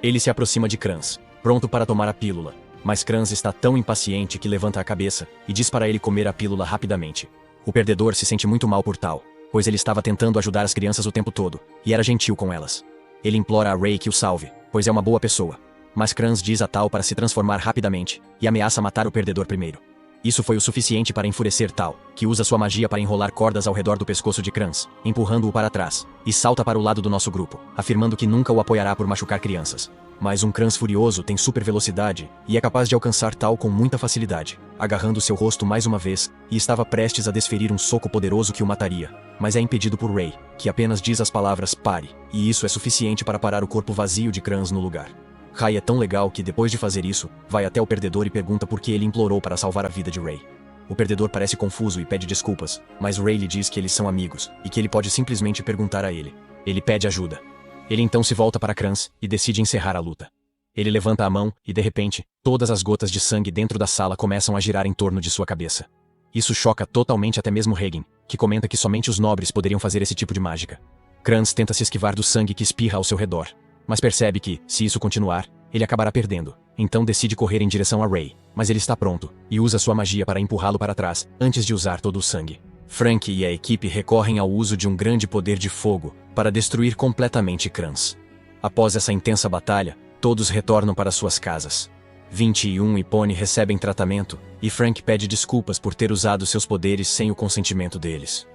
Ele se aproxima de Kranz, pronto para tomar a pílula, mas Kranz está tão impaciente que levanta a cabeça e diz para ele comer a pílula rapidamente. O perdedor se sente muito mal por Tal, pois ele estava tentando ajudar as crianças o tempo todo, e era gentil com elas. Ele implora a Ray que o salve, pois é uma boa pessoa. Mas Kranz diz a Tal para se transformar rapidamente, e ameaça matar o perdedor primeiro. Isso foi o suficiente para enfurecer Tal, que usa sua magia para enrolar cordas ao redor do pescoço de Kranz, empurrando-o para trás, e salta para o lado do nosso grupo, afirmando que nunca o apoiará por machucar crianças. Mas um Kranz furioso tem super velocidade, e é capaz de alcançar Tal com muita facilidade, agarrando seu rosto mais uma vez, e estava prestes a desferir um soco poderoso que o mataria, mas é impedido por Ray, que apenas diz as palavras pare, e isso é suficiente para parar o corpo vazio de Kranz no lugar. Rai é tão legal que depois de fazer isso, vai até o perdedor e pergunta por que ele implorou para salvar a vida de Ray. O perdedor parece confuso e pede desculpas, mas Ray lhe diz que eles são amigos, e que ele pode simplesmente perguntar a ele. Ele pede ajuda. Ele então se volta para Kranz e decide encerrar a luta. Ele levanta a mão e de repente, todas as gotas de sangue dentro da sala começam a girar em torno de sua cabeça. Isso choca totalmente até mesmo Regin, que comenta que somente os nobres poderiam fazer esse tipo de mágica. Kranz tenta se esquivar do sangue que espirra ao seu redor, mas percebe que, se isso continuar, ele acabará perdendo. Então decide correr em direção a Ray, mas ele está pronto, e usa sua magia para empurrá-lo para trás, antes de usar todo o sangue. Frank e a equipe recorrem ao uso de um grande poder de fogo, para destruir completamente Kranz. Após essa intensa batalha, todos retornam para suas casas. 21 e Pony recebem tratamento, e Frank pede desculpas por ter usado seus poderes sem o consentimento deles.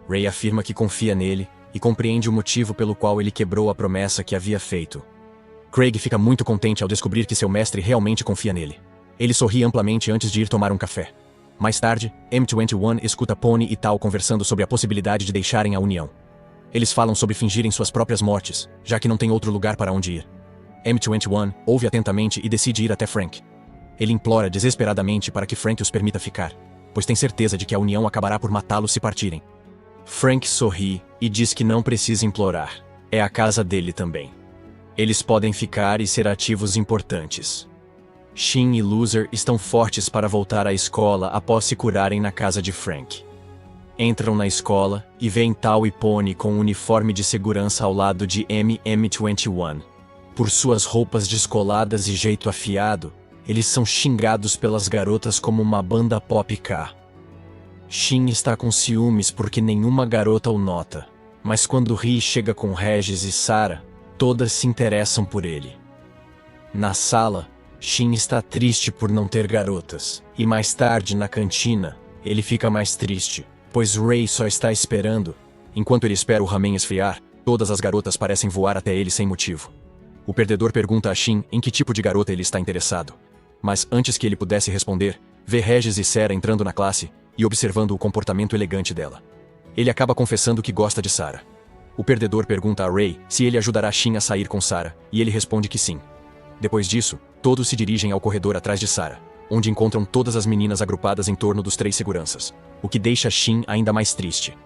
Ray afirma que confia nele, e compreende o motivo pelo qual ele quebrou a promessa que havia feito. Craig fica muito contente ao descobrir que seu mestre realmente confia nele. Ele sorri amplamente antes de ir tomar um café. Mais tarde, M21 escuta Pony e Tal conversando sobre a possibilidade de deixarem a União. Eles falam sobre fingirem suas próprias mortes, já que não tem outro lugar para onde ir. M21 ouve atentamente e decide ir até Frank. Ele implora desesperadamente para que Frank os permita ficar, pois tem certeza de que a União acabará por matá-los se partirem. Frank sorri e diz que não precisa implorar. É a casa dele também. Eles podem ficar e ser ativos importantes. Shin e Loser estão fortes para voltar à escola após se curarem na casa de Frank. Entram na escola e veem Tal e Pony com um uniforme de segurança ao lado de M21. Por suas roupas descoladas e jeito afiado, eles são xingados pelas garotas como uma banda pop K. Shin está com ciúmes porque nenhuma garota o nota, mas quando Ri chega com Regis e Sarah, todas se interessam por ele. Na sala, Shin está triste por não ter garotas. E mais tarde, na cantina, ele fica mais triste, pois Ray só está esperando. Enquanto ele espera o ramen esfriar, todas as garotas parecem voar até ele sem motivo. O perdedor pergunta a Shin em que tipo de garota ele está interessado. Mas antes que ele pudesse responder, vê Regis e Sarah entrando na classe e observando o comportamento elegante dela. Ele acaba confessando que gosta de Sarah. O perdedor pergunta a Ray se ele ajudará Shin a sair com Sarah, e ele responde que sim. Depois disso, todos se dirigem ao corredor atrás de Sarah, onde encontram todas as meninas agrupadas em torno dos 3 seguranças, o que deixa Shin ainda mais triste.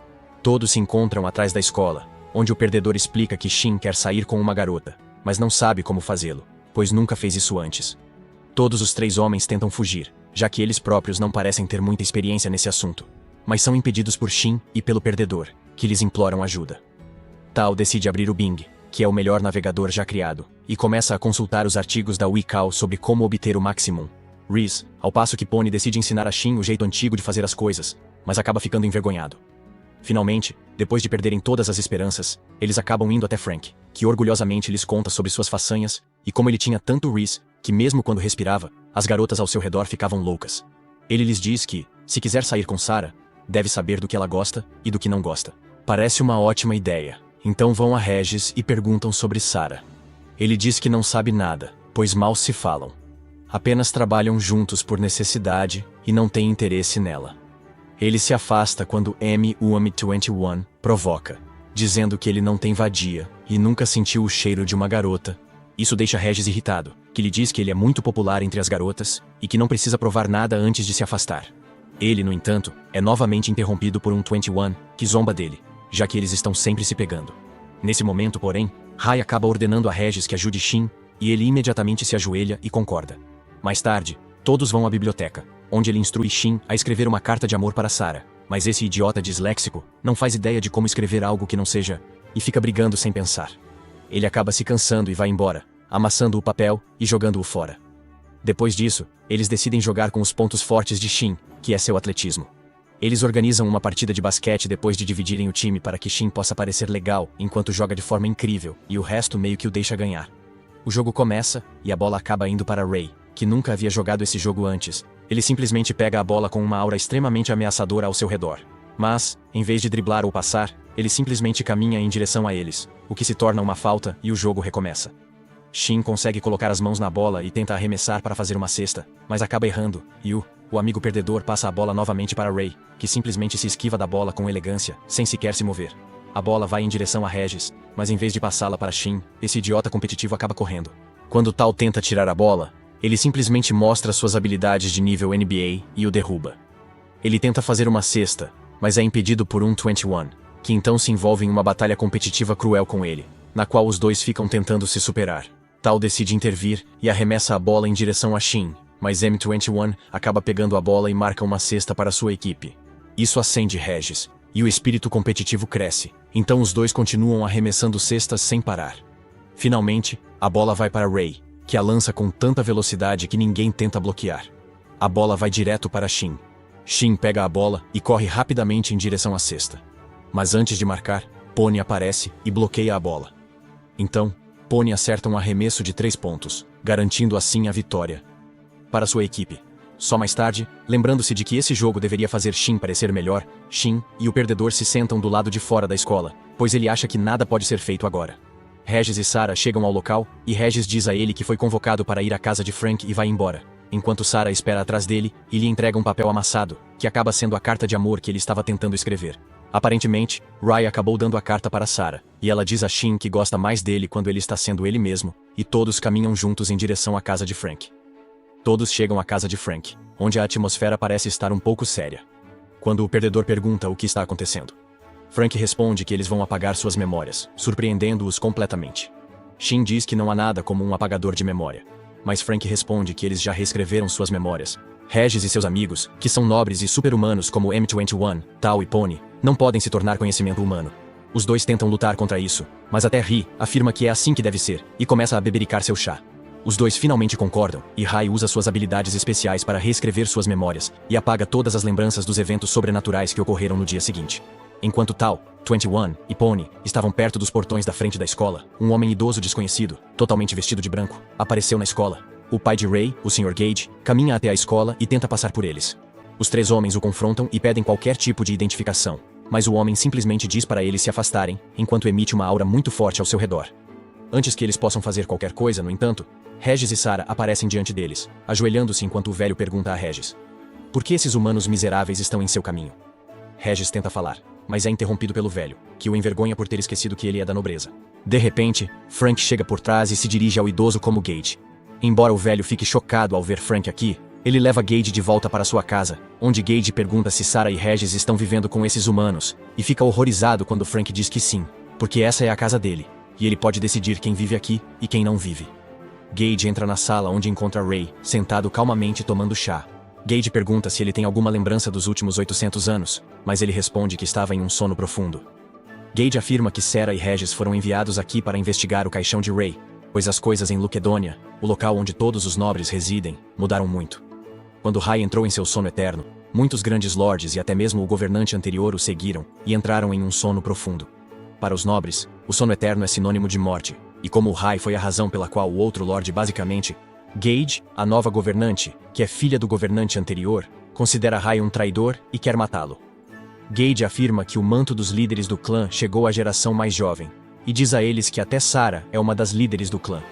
Todos se encontram atrás da escola, onde o perdedor explica que Shin quer sair com uma garota, mas não sabe como fazê-lo, pois nunca fez isso antes. Todos os 3 homens tentam fugir, já que eles próprios não parecem ter muita experiência nesse assunto, mas são impedidos por Shin e pelo perdedor, que lhes imploram ajuda. Tao decide abrir o Bing, que é o melhor navegador já criado, e começa a consultar os artigos da WiCal sobre como obter o Maximum. Reese, ao passo que Pony decide ensinar a Shin o jeito antigo de fazer as coisas, mas acaba ficando envergonhado. Finalmente, depois de perderem todas as esperanças, eles acabam indo até Frank, que orgulhosamente lhes conta sobre suas façanhas e como ele tinha tanto Reese, que mesmo quando respirava, as garotas ao seu redor ficavam loucas. Ele lhes diz que, se quiser sair com Sarah, deve saber do que ela gosta e do que não gosta. Parece uma ótima ideia. Então vão a Regis e perguntam sobre Sarah. Ele diz que não sabe nada, pois mal se falam. Apenas trabalham juntos por necessidade e não tem interesse nela. Ele se afasta quando M21 provoca, dizendo que ele não tem vadia e nunca sentiu o cheiro de uma garota. Isso deixa Regis irritado, que lhe diz que ele é muito popular entre as garotas e que não precisa provar nada antes de se afastar. Ele, no entanto, é novamente interrompido por um 21, que zomba dele, já que eles estão sempre se pegando. Nesse momento, porém, Rai acaba ordenando a Regis que ajude Shin, e ele imediatamente se ajoelha e concorda. Mais tarde, todos vão à biblioteca, onde ele instrui Shin a escrever uma carta de amor para Sarah, mas esse idiota disléxico não faz ideia de como escrever algo que não seja, e fica brigando sem pensar. Ele acaba se cansando e vai embora, amassando o papel e jogando-o fora. Depois disso, eles decidem jogar com os pontos fortes de Shin, que é seu atletismo. Eles organizam uma partida de basquete depois de dividirem o time para que Shin possa parecer legal enquanto joga de forma incrível e o resto meio que o deixa ganhar. O jogo começa e a bola acaba indo para Ray, que nunca havia jogado esse jogo antes. Ele simplesmente pega a bola com uma aura extremamente ameaçadora ao seu redor. Mas, em vez de driblar ou passar, ele simplesmente caminha em direção a eles, o que se torna uma falta e o jogo recomeça. Shin consegue colocar as mãos na bola e tenta arremessar para fazer uma cesta, mas acaba errando, e o amigo perdedor passa a bola novamente para Ray, que simplesmente se esquiva da bola com elegância, sem sequer se mover. A bola vai em direção a Regis, mas em vez de passá-la para Shin, esse idiota competitivo acaba correndo. Quando Tal tenta tirar a bola, ele simplesmente mostra suas habilidades de nível NBA e o derruba. Ele tenta fazer uma cesta, mas é impedido por um 21, que então se envolve em uma batalha competitiva cruel com ele, na qual os dois ficam tentando se superar. Tal decide intervir e arremessa a bola em direção a Shin, mas M21 acaba pegando a bola e marca uma cesta para sua equipe. Isso acende Regis, e o espírito competitivo cresce, então os dois continuam arremessando cestas sem parar. Finalmente, a bola vai para Ray, que a lança com tanta velocidade que ninguém tenta bloquear. A bola vai direto para Shin. Shin pega a bola e corre rapidamente em direção à cesta. Mas antes de marcar, Pony aparece e bloqueia a bola. Então, Pony acerta um arremesso de 3 pontos, garantindo assim a vitória para sua equipe. Só mais tarde, lembrando-se de que esse jogo deveria fazer Shin parecer melhor, Shin e o perdedor se sentam do lado de fora da escola, pois ele acha que nada pode ser feito agora. Regis e Sarah chegam ao local, e Regis diz a ele que foi convocado para ir à casa de Frank e vai embora, enquanto Sarah espera atrás dele e lhe entrega um papel amassado, que acaba sendo a carta de amor que ele estava tentando escrever. Aparentemente, Rai acabou dando a carta para Sarah, e ela diz a Shin que gosta mais dele quando ele está sendo ele mesmo, e todos caminham juntos em direção à casa de Frank. Todos chegam à casa de Frank, onde a atmosfera parece estar um pouco séria. Quando o perdedor pergunta o que está acontecendo, Frank responde que eles vão apagar suas memórias, surpreendendo-os completamente. Shin diz que não há nada como um apagador de memória, mas Frank responde que eles já reescreveram suas memórias. Regis e seus amigos, que são nobres e super-humanos como M21, Tal e Pony, não podem se tornar conhecimento humano. Os dois tentam lutar contra isso, mas até Ri afirma que é assim que deve ser, e começa a bebericar seu chá. Os dois finalmente concordam, e Rai usa suas habilidades especiais para reescrever suas memórias, e apaga todas as lembranças dos eventos sobrenaturais que ocorreram no dia seguinte. Enquanto Tal, 21 e Pony estavam perto dos portões da frente da escola, um homem idoso desconhecido, totalmente vestido de branco, apareceu na escola. O pai de Ray, o Sr. Gage, caminha até a escola e tenta passar por eles. Os três homens o confrontam e pedem qualquer tipo de identificação, mas o homem simplesmente diz para eles se afastarem, enquanto emite uma aura muito forte ao seu redor. Antes que eles possam fazer qualquer coisa, no entanto, Regis e Sarah aparecem diante deles, ajoelhando-se enquanto o velho pergunta a Regis: por que esses humanos miseráveis estão em seu caminho? Regis tenta falar, mas é interrompido pelo velho, que o envergonha por ter esquecido que ele é da nobreza. De repente, Frank chega por trás e se dirige ao idoso como Gage. Embora o velho fique chocado ao ver Frank aqui, ele leva Gage de volta para sua casa, onde Gage pergunta se Sarah e Regis estão vivendo com esses humanos, e fica horrorizado quando Frank diz que sim, porque essa é a casa dele, e ele pode decidir quem vive aqui e quem não vive. Gage entra na sala onde encontra Ray, sentado calmamente tomando chá. Gage pergunta se ele tem alguma lembrança dos últimos 800 anos, mas ele responde que estava em um sono profundo. Gage afirma que Sarah e Regis foram enviados aqui para investigar o caixão de Ray, pois as coisas em Luquedônia, o local onde todos os nobres residem, mudaram muito. Quando Ray entrou em seu sono eterno, muitos grandes lordes e até mesmo o governante anterior o seguiram e entraram em um sono profundo. Para os nobres, o sono eterno é sinônimo de morte, e como Ray foi a razão pela qual o outro lorde basicamente, Gage, a nova governante, que é filha do governante anterior, considera Ray um traidor e quer matá-lo. Gage afirma que o manto dos líderes do clã chegou à geração mais jovem, e diz a eles que até Sarah é uma das líderes do clã.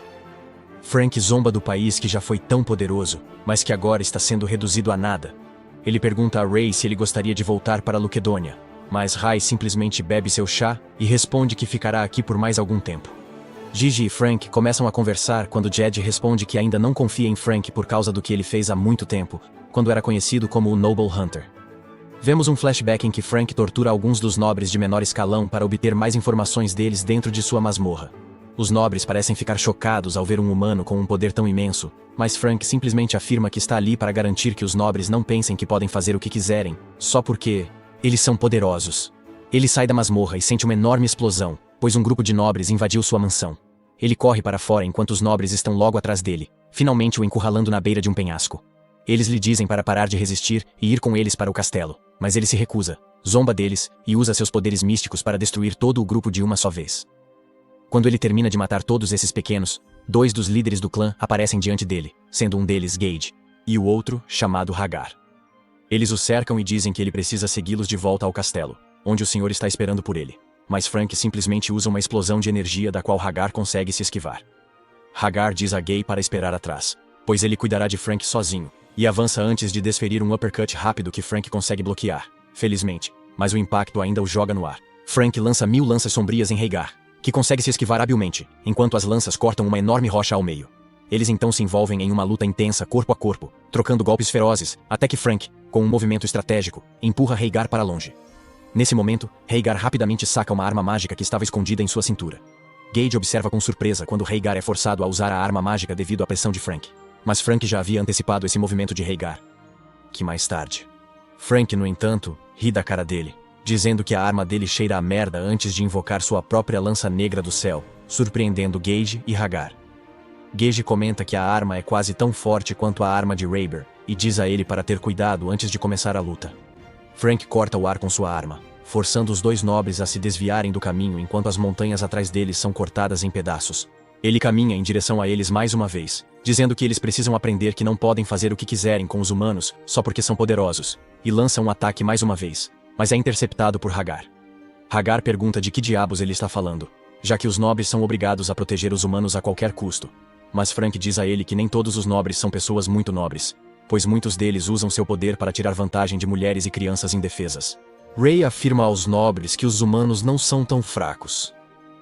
Frank zomba do país que já foi tão poderoso, mas que agora está sendo reduzido a nada. Ele pergunta a Ray se ele gostaria de voltar para Luquedônia, mas Ray simplesmente bebe seu chá e responde que ficará aqui por mais algum tempo. Gigi e Frank começam a conversar quando Jed responde que ainda não confia em Frank por causa do que ele fez há muito tempo, quando era conhecido como o Noble Hunter. Vemos um flashback em que Frank tortura alguns dos nobres de menor escalão para obter mais informações deles dentro de sua masmorra. Os nobres parecem ficar chocados ao ver um humano com um poder tão imenso, mas Frank simplesmente afirma que está ali para garantir que os nobres não pensem que podem fazer o que quiserem, só porque eles são poderosos. Ele sai da masmorra e sente uma enorme explosão, pois um grupo de nobres invadiu sua mansão. Ele corre para fora enquanto os nobres estão logo atrás dele, finalmente o encurralando na beira de um penhasco. Eles lhe dizem para parar de resistir e ir com eles para o castelo, mas ele se recusa, zomba deles e usa seus poderes místicos para destruir todo o grupo de uma só vez. Quando ele termina de matar todos esses pequenos, 2 dos líderes do clã aparecem diante dele, sendo um deles Gage, e o outro chamado Hagar. Eles o cercam e dizem que ele precisa segui-los de volta ao castelo, onde o senhor está esperando por ele. Mas Frank simplesmente usa uma explosão de energia da qual Hagar consegue se esquivar. Hagar diz a Gay para esperar atrás, pois ele cuidará de Frank sozinho, e avança antes de desferir um uppercut rápido que Frank consegue bloquear, felizmente, mas o impacto ainda o joga no ar. Frank lança 1000 lanças sombrias em Hagar, que consegue se esquivar habilmente, enquanto as lanças cortam uma enorme rocha ao meio. Eles então se envolvem em uma luta intensa corpo a corpo, trocando golpes ferozes, até que Frank, com um movimento estratégico, empurra Hagar para longe. Nesse momento, Hagar rapidamente saca uma arma mágica que estava escondida em sua cintura. Gage observa com surpresa quando Hagar é forçado a usar a arma mágica devido à pressão de Frank. Mas Frank já havia antecipado esse movimento de Hagar. Que mais tarde. Frank, no entanto, ri da cara dele, dizendo que a arma dele cheira a merda antes de invocar sua própria lança negra do céu, surpreendendo Gage e Hagar. Gage comenta que a arma é quase tão forte quanto a arma de Rayber, e diz a ele para ter cuidado antes de começar a luta. Frank corta o ar com sua arma, forçando os 2 nobres a se desviarem do caminho enquanto as montanhas atrás deles são cortadas em pedaços. Ele caminha em direção a eles mais uma vez, dizendo que eles precisam aprender que não podem fazer o que quiserem com os humanos só porque são poderosos, e lança um ataque mais uma vez, mas é interceptado por Hagar. Hagar pergunta de que diabos ele está falando, já que os nobres são obrigados a proteger os humanos a qualquer custo. Mas Frank diz a ele que nem todos os nobres são pessoas muito nobres, pois muitos deles usam seu poder para tirar vantagem de mulheres e crianças indefesas. Ray afirma aos nobres que os humanos não são tão fracos.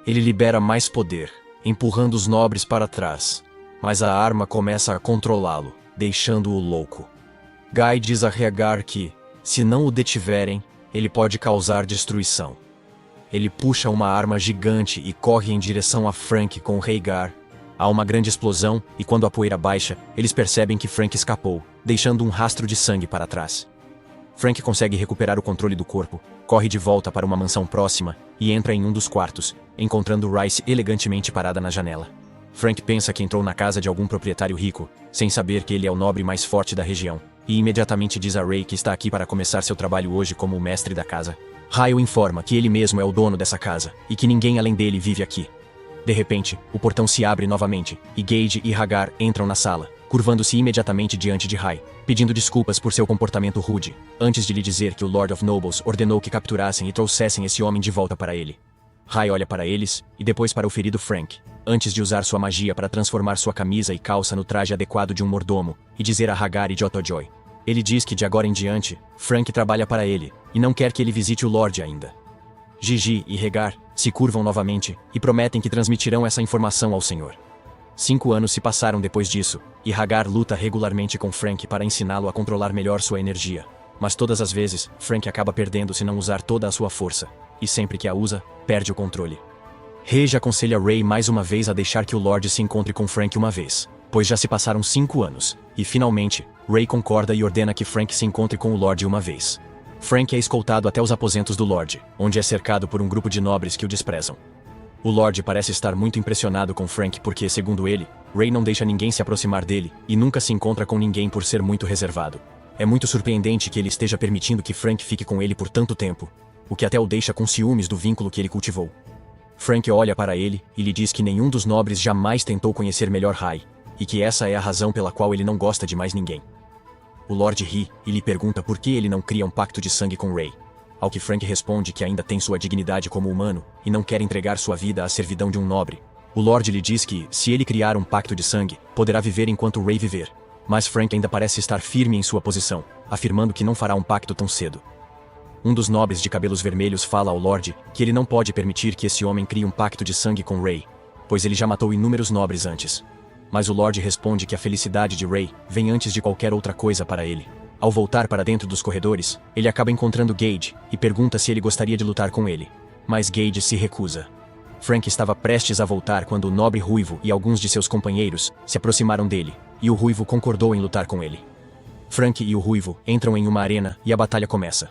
Ele libera mais poder, empurrando os nobres para trás, mas a arma começa a controlá-lo, deixando-o louco. Guy diz a Hagar que, se não o detiverem, ele pode causar destruição. Ele puxa uma arma gigante e corre em direção a Frank com Hagar. Há uma grande explosão e quando a poeira baixa, eles percebem que Frank escapou, deixando um rastro de sangue para trás. Frank consegue recuperar o controle do corpo, corre de volta para uma mansão próxima e entra em um dos quartos, encontrando Rice elegantemente parada na janela. Frank pensa que entrou na casa de algum proprietário rico, sem saber que ele é o nobre mais forte da região, e imediatamente diz a Ray que está aqui para começar seu trabalho hoje como o mestre da casa. Ray o informa que ele mesmo é o dono dessa casa e que ninguém além dele vive aqui. De repente, o portão se abre novamente, e Gage e Hagar entram na sala, curvando-se imediatamente diante de Rai, pedindo desculpas por seu comportamento rude, antes de lhe dizer que o Lord of Nobles ordenou que capturassem e trouxessem esse homem de volta para ele. Rai olha para eles, e depois para o ferido Frank, antes de usar sua magia para transformar sua camisa e calça no traje adequado de um mordomo, e dizer a Hagar e Jotojoy. Ele diz que de agora em diante, Frank trabalha para ele, e não quer que ele visite o Lorde ainda. Gigi e Hagar se curvam novamente, e prometem que transmitirão essa informação ao Senhor. 5 anos se passaram depois disso, e Hagar luta regularmente com Frank para ensiná-lo a controlar melhor sua energia. Mas todas as vezes, Frank acaba perdendo se não usar toda a sua força, e sempre que a usa, perde o controle. Rege aconselha Ray mais uma vez a deixar que o Lorde se encontre com Frank uma vez, pois já se passaram 5 anos, e finalmente, Ray concorda e ordena que Frank se encontre com o Lorde uma vez. Frank é escoltado até os aposentos do Lorde, onde é cercado por um grupo de nobres que o desprezam. O Lorde parece estar muito impressionado com Frank porque, segundo ele, Ray não deixa ninguém se aproximar dele e nunca se encontra com ninguém por ser muito reservado. É muito surpreendente que ele esteja permitindo que Frank fique com ele por tanto tempo, o que até o deixa com ciúmes do vínculo que ele cultivou. Frank olha para ele e lhe diz que nenhum dos nobres jamais tentou conhecer melhor Rai, e que essa é a razão pela qual ele não gosta de mais ninguém. O Lorde ri e lhe pergunta por que ele não cria um pacto de sangue com Ray. Ao que Frank responde que ainda tem sua dignidade como humano e não quer entregar sua vida à servidão de um nobre. O Lorde lhe diz que, se ele criar um pacto de sangue, poderá viver enquanto Ray viver. Mas Frank ainda parece estar firme em sua posição, afirmando que não fará um pacto tão cedo. Um dos nobres de cabelos vermelhos fala ao Lorde que ele não pode permitir que esse homem crie um pacto de sangue com Ray, pois ele já matou inúmeros nobres antes. Mas o Lorde responde que a felicidade de Ray vem antes de qualquer outra coisa para ele. Ao voltar para dentro dos corredores, ele acaba encontrando Gage e pergunta se ele gostaria de lutar com ele. Mas Gage se recusa. Frank estava prestes a voltar quando o nobre ruivo e alguns de seus companheiros se aproximaram dele, e o ruivo concordou em lutar com ele. Frank e o ruivo entram em uma arena e a batalha começa.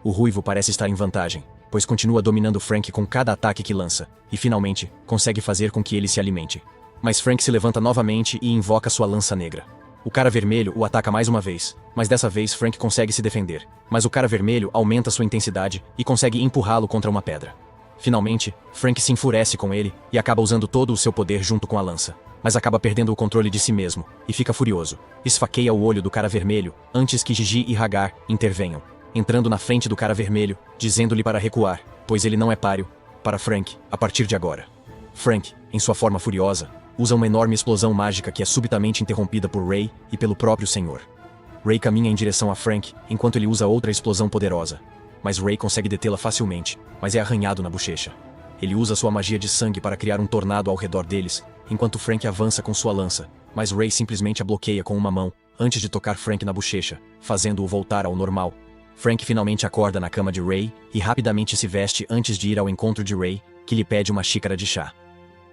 O ruivo parece estar em vantagem, pois continua dominando Frank com cada ataque que lança, e finalmente, consegue fazer com que ele se alimente. Mas Frank se levanta novamente e invoca sua lança negra. O cara vermelho o ataca mais uma vez, mas dessa vez Frank consegue se defender. Mas o cara vermelho aumenta sua intensidade e consegue empurrá-lo contra uma pedra. Finalmente, Frank se enfurece com ele e acaba usando todo o seu poder junto com a lança. Mas acaba perdendo o controle de si mesmo e fica furioso. Esfaqueia o olho do cara vermelho antes que Gigi e Hagar intervenham, entrando na frente do cara vermelho, dizendo-lhe para recuar, pois ele não é páreo para Frank a partir de agora. Frank, em sua forma furiosa, usa uma enorme explosão mágica que é subitamente interrompida por Ray e pelo próprio Senhor. Ray caminha em direção a Frank, enquanto ele usa outra explosão poderosa. Mas Ray consegue detê-la facilmente, mas é arranhado na bochecha. Ele usa sua magia de sangue para criar um tornado ao redor deles, enquanto Frank avança com sua lança, mas Ray simplesmente a bloqueia com uma mão, antes de tocar Frank na bochecha, fazendo-o voltar ao normal. Frank finalmente acorda na cama de Ray e rapidamente se veste antes de ir ao encontro de Ray, que lhe pede uma xícara de chá.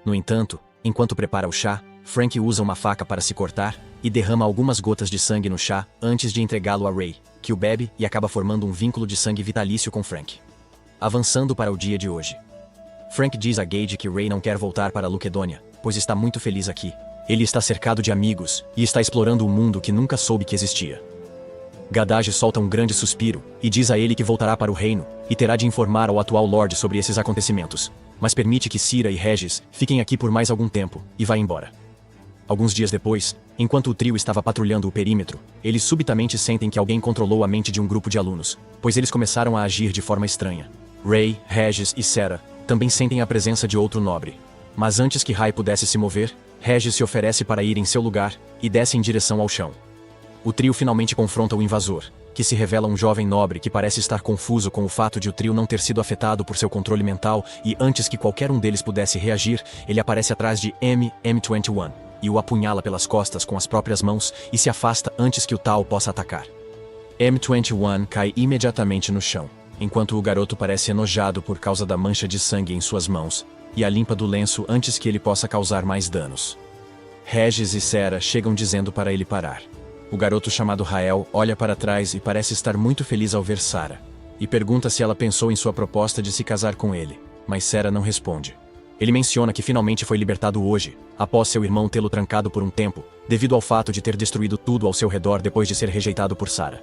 No entanto, enquanto prepara o chá, Frank usa uma faca para se cortar e derrama algumas gotas de sangue no chá antes de entregá-lo a Ray, que o bebe e acaba formando um vínculo de sangue vitalício com Frank. Avançando para o dia de hoje. Frank diz a Gage que Ray não quer voltar para Luquedônia, pois está muito feliz aqui. Ele está cercado de amigos e está explorando um mundo que nunca soube que existia. Gadage solta um grande suspiro e diz a ele que voltará para o reino e terá de informar ao atual Lorde sobre esses acontecimentos, mas permite que Cira e Regis fiquem aqui por mais algum tempo e vai embora. Alguns dias depois, enquanto o trio estava patrulhando o perímetro, eles subitamente sentem que alguém controlou a mente de um grupo de alunos, pois eles começaram a agir de forma estranha. Ray, Regis e Sarah também sentem a presença de outro nobre. Mas antes que Rai pudesse se mover, Regis se oferece para ir em seu lugar e desce em direção ao chão. O trio finalmente confronta o invasor, que se revela um jovem nobre que parece estar confuso com o fato de o trio não ter sido afetado por seu controle mental e antes que qualquer um deles pudesse reagir, ele aparece atrás de M21 e o apunhala pelas costas com as próprias mãos e se afasta antes que o tal possa atacar. M21 cai imediatamente no chão, enquanto o garoto parece enojado por causa da mancha de sangue em suas mãos e a limpa do lenço antes que ele possa causar mais danos. Regis e Sarah chegam dizendo para ele parar. O garoto chamado Rael olha para trás e parece estar muito feliz ao ver Sarah, e pergunta se ela pensou em sua proposta de se casar com ele, mas Sarah não responde. Ele menciona que finalmente foi libertado hoje, após seu irmão tê-lo trancado por um tempo, devido ao fato de ter destruído tudo ao seu redor depois de ser rejeitado por Sarah.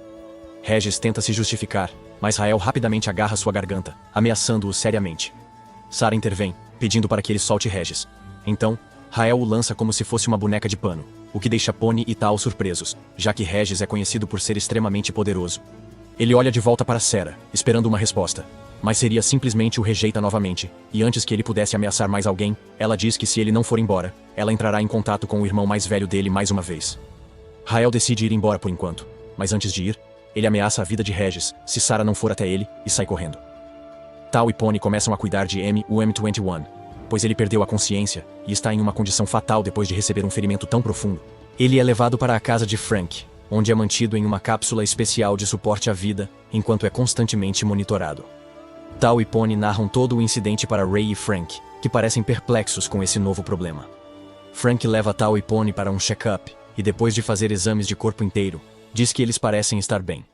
Regis tenta se justificar, mas Rael rapidamente agarra sua garganta, ameaçando-o seriamente. Sarah intervém, pedindo para que ele solte Regis. Então, Rael o lança como se fosse uma boneca de pano, o que deixa Pony e Tal surpresos, já que Regis é conhecido por ser extremamente poderoso. Ele olha de volta para Sarah, esperando uma resposta, mas seria simplesmente o rejeita novamente, e antes que ele pudesse ameaçar mais alguém, ela diz que se ele não for embora, ela entrará em contato com o irmão mais velho dele mais uma vez. Rael decide ir embora por enquanto, mas antes de ir, ele ameaça a vida de Regis se Sarah não for até ele e sai correndo. Tal e Pony começam a cuidar de Amy, o M21, pois ele perdeu a consciência e está em uma condição fatal depois de receber um ferimento tão profundo. Ele é levado para a casa de Frank, onde é mantido em uma cápsula especial de suporte à vida, enquanto é constantemente monitorado. Tal e Pony narram todo o incidente para Ray e Frank, que parecem perplexos com esse novo problema. Frank leva Tal e Pony para um check-up, e depois de fazer exames de corpo inteiro, diz que eles parecem estar bem.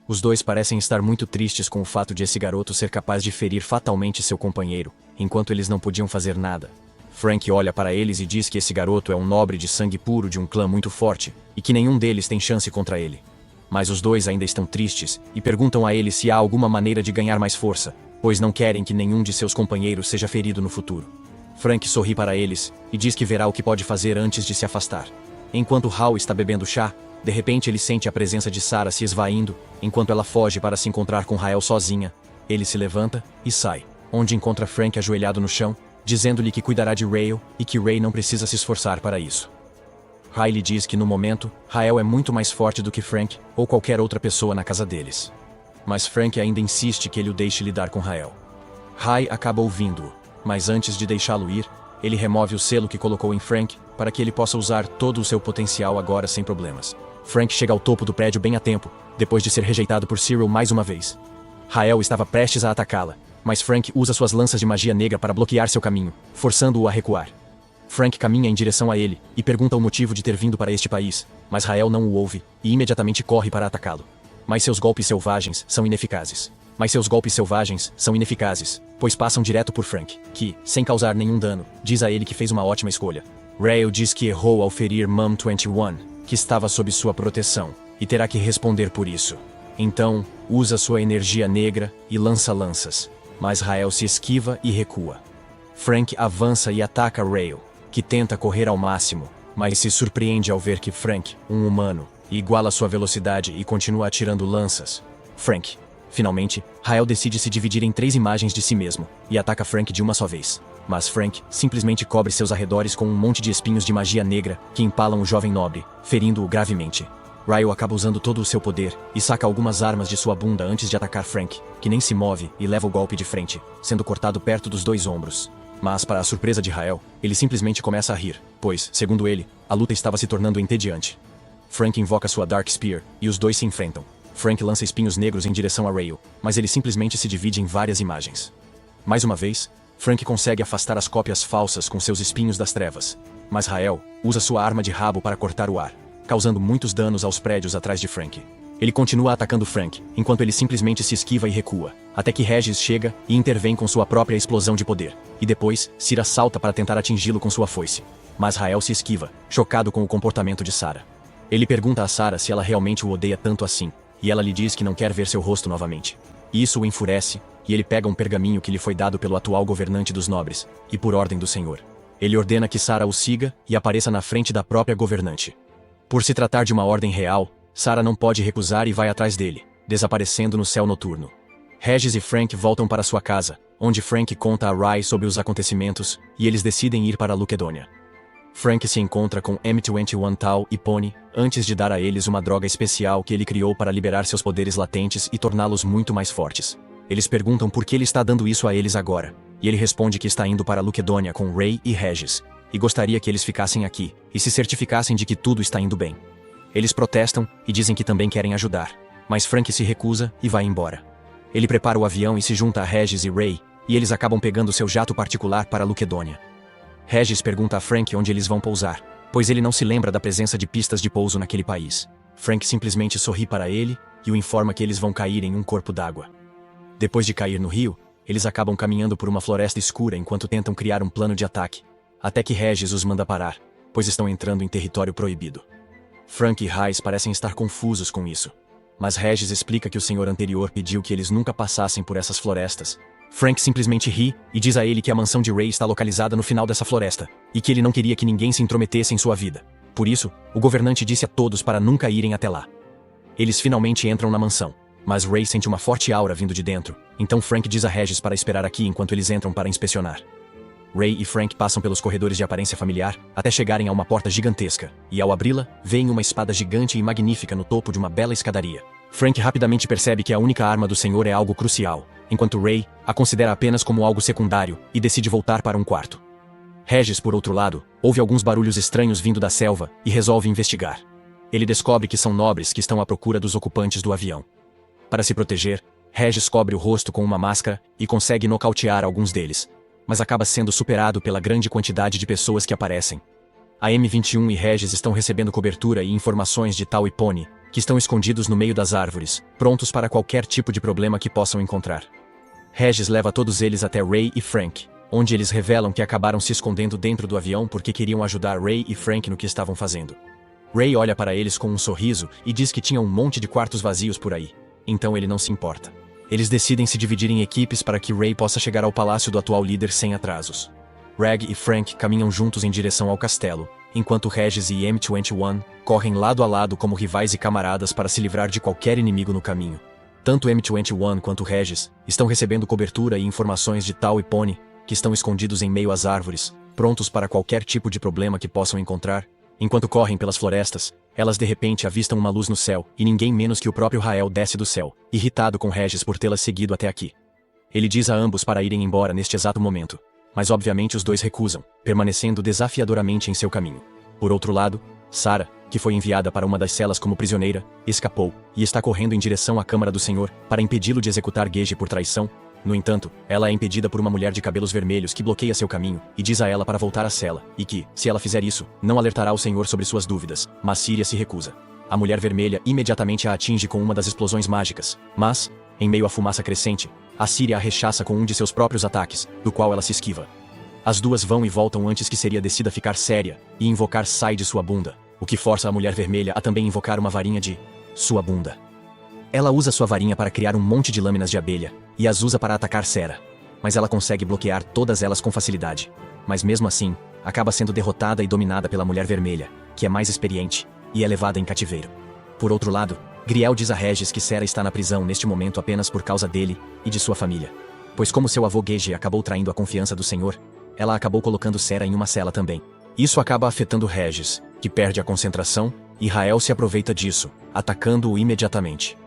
Os dois parecem estar muito tristes com o fato de esse garoto ser capaz de ferir fatalmente seu companheiro, enquanto eles não podiam fazer nada. Frank olha para eles e diz que esse garoto é um nobre de sangue puro de um clã muito forte, e que nenhum deles tem chance contra ele. Mas os dois ainda estão tristes, e perguntam a ele se há alguma maneira de ganhar mais força, pois não querem que nenhum de seus companheiros seja ferido no futuro. Frank sorri para eles, e diz que verá o que pode fazer antes de se afastar. Enquanto Hal está bebendo chá, de repente ele sente a presença de Sarah se esvaindo, enquanto ela foge para se encontrar com Rael sozinha. Ele se levanta e sai, onde encontra Frank ajoelhado no chão, dizendo-lhe que cuidará de Rael e que Ray não precisa se esforçar para isso. Riley diz que no momento, Rael é muito mais forte do que Frank ou qualquer outra pessoa na casa deles. Mas Frank ainda insiste que ele o deixe lidar com Rael. Ray acaba ouvindo-o, mas antes de deixá-lo ir, ele remove o selo que colocou em Frank para que ele possa usar todo o seu potencial agora sem problemas. Frank chega ao topo do prédio bem a tempo, depois de ser rejeitado por Cyril mais uma vez. Rael estava prestes a atacá-la, mas Frank usa suas lanças de magia negra para bloquear seu caminho, forçando-o a recuar. Frank caminha em direção a ele e pergunta o motivo de ter vindo para este país, mas Rael não o ouve e imediatamente corre para atacá-lo. Mas seus golpes selvagens são ineficazes, pois passam direto por Frank, que, sem causar nenhum dano, diz a ele que fez uma ótima escolha. Rael diz que errou ao ferir Mom 21, que estava sob sua proteção, e terá que responder por isso. Então, usa sua energia negra e lança lanças, mas Rael se esquiva e recua. Frank avança e ataca Rael, que tenta correr ao máximo, mas se surpreende ao ver que Frank, um humano, iguala sua velocidade e continua atirando lanças. Frank. Finalmente, Rael decide se dividir em 3 imagens de si mesmo, e ataca Frank de uma só vez. Mas Frank simplesmente cobre seus arredores com um monte de espinhos de magia negra que empalam o jovem nobre, ferindo-o gravemente. Rael acaba usando todo o seu poder e saca algumas armas de sua bunda antes de atacar Frank, que nem se move e leva o golpe de frente, sendo cortado perto dos 2 ombros. Mas, para a surpresa de Rael, ele simplesmente começa a rir, pois, segundo ele, a luta estava se tornando entediante. Frank invoca sua Dark Spear, e os dois se enfrentam. Frank lança espinhos negros em direção a Rael, mas ele simplesmente se divide em várias imagens. Mais uma vez, Frank consegue afastar as cópias falsas com seus espinhos das trevas, mas Rael usa sua arma de rabo para cortar o ar, causando muitos danos aos prédios atrás de Frank. Ele continua atacando Frank, enquanto ele simplesmente se esquiva e recua, até que Regis chega e intervém com sua própria explosão de poder, e depois, Cira salta para tentar atingi-lo com sua foice. Mas Rael se esquiva, chocado com o comportamento de Sarah. Ele pergunta a Sarah se ela realmente o odeia tanto assim, e ela lhe diz que não quer ver seu rosto novamente. Isso o enfurece, e ele pega um pergaminho que lhe foi dado pelo atual governante dos nobres, e por ordem do Senhor. Ele ordena que Sarah o siga e apareça na frente da própria governante. Por se tratar de uma ordem real, Sarah não pode recusar e vai atrás dele, desaparecendo no céu noturno. Regis e Frank voltam para sua casa, onde Frank conta a Ray sobre os acontecimentos, e eles decidem ir para Lucedônia. Frank se encontra com M21 Tal e Pony, antes de dar a eles uma droga especial que ele criou para liberar seus poderes latentes e torná-los muito mais fortes. Eles perguntam por que ele está dando isso a eles agora, e ele responde que está indo para Lucedônia com Ray e Regis, e gostaria que eles ficassem aqui, e se certificassem de que tudo está indo bem. Eles protestam e dizem que também querem ajudar, mas Frank se recusa e vai embora. Ele prepara o avião e se junta a Regis e Ray, e eles acabam pegando seu jato particular para Lucedônia. Regis pergunta a Frank onde eles vão pousar, pois ele não se lembra da presença de pistas de pouso naquele país. Frank simplesmente sorri para ele e o informa que eles vão cair em um corpo d'água. Depois de cair no rio, eles acabam caminhando por uma floresta escura enquanto tentam criar um plano de ataque, até que Regis os manda parar, pois estão entrando em território proibido. Frank e Raiz parecem estar confusos com isso, mas Regis explica que o senhor anterior pediu que eles nunca passassem por essas florestas. Frank simplesmente ri e diz a ele que a mansão de Ray está localizada no final dessa floresta, e que ele não queria que ninguém se intrometesse em sua vida. Por isso, o governante disse a todos para nunca irem até lá. Eles finalmente entram na mansão, mas Ray sente uma forte aura vindo de dentro, então Frank diz a Regis para esperar aqui enquanto eles entram para inspecionar. Ray e Frank passam pelos corredores de aparência familiar até chegarem a uma porta gigantesca, e ao abri-la, veem uma espada gigante e magnífica no topo de uma bela escadaria. Frank rapidamente percebe que a única arma do senhor é algo crucial, enquanto Ray a considera apenas como algo secundário e decide voltar para um quarto. Regis, por outro lado, ouve alguns barulhos estranhos vindo da selva e resolve investigar. Ele descobre que são nobres que estão à procura dos ocupantes do avião. Para se proteger, Regis cobre o rosto com uma máscara e consegue nocautear alguns deles, mas acaba sendo superado pela grande quantidade de pessoas que aparecem. A M21 e Regis estão recebendo cobertura e informações de Tal e Pony, que estão escondidos no meio das árvores, prontos para qualquer tipo de problema que possam encontrar. Regis leva todos eles até Ray e Frank, onde eles revelam que acabaram se escondendo dentro do avião porque queriam ajudar Ray e Frank no que estavam fazendo. Ray olha para eles com um sorriso e diz que tinha um monte de quartos vazios por aí, então ele não se importa. Eles decidem se dividir em equipes para que Ray possa chegar ao palácio do atual líder sem atrasos. Reg e Frank caminham juntos em direção ao castelo, enquanto Regis e M21 correm lado a lado como rivais e camaradas para se livrar de qualquer inimigo no caminho. Tanto M21 quanto Regis estão recebendo cobertura e informações de Tal e Pony, que estão escondidos em meio às árvores, prontos para qualquer tipo de problema que possam encontrar. Enquanto correm pelas florestas, elas de repente avistam uma luz no céu, e ninguém menos que o próprio Rael desce do céu, irritado com Regis por tê-las seguido até aqui. Ele diz a ambos para irem embora neste exato momento, mas obviamente os dois recusam, permanecendo desafiadoramente em seu caminho. Por outro lado, Sarah, que foi enviada para uma das celas como prisioneira, escapou, e está correndo em direção à Câmara do Senhor para impedi-lo de executar Gage por traição. No entanto, ela é impedida por uma mulher de cabelos vermelhos que bloqueia seu caminho e diz a ela para voltar à cela, e que, se ela fizer isso, não alertará o Senhor sobre suas dúvidas, mas Síria se recusa. A mulher vermelha imediatamente a atinge com uma das explosões mágicas, mas, em meio à fumaça crescente, a Síria a rechaça com um de seus próprios ataques, do qual ela se esquiva. As duas vão e voltam antes que Síria decida ficar séria e invocar Sai de sua bunda, o que força a mulher vermelha a também invocar uma varinha de sua bunda. Ela usa sua varinha para criar um monte de lâminas de abelha, e as usa para atacar Sarah. Mas ela consegue bloquear todas elas com facilidade. Mas mesmo assim, acaba sendo derrotada e dominada pela mulher vermelha, que é mais experiente, e é levada em cativeiro. Por outro lado, Griel diz a Regis que Sarah está na prisão neste momento apenas por causa dele e de sua família. Pois como seu avô Gage acabou traindo a confiança do Senhor, ela acabou colocando Sarah em uma cela também. Isso acaba afetando Regis, que perde a concentração, e Rael se aproveita disso, atacando-o imediatamente.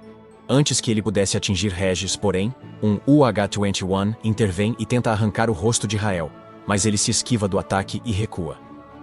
Antes que ele pudesse atingir Regis, porém, um UH-21 intervém e tenta arrancar o rosto de Rael, mas ele se esquiva do ataque e recua.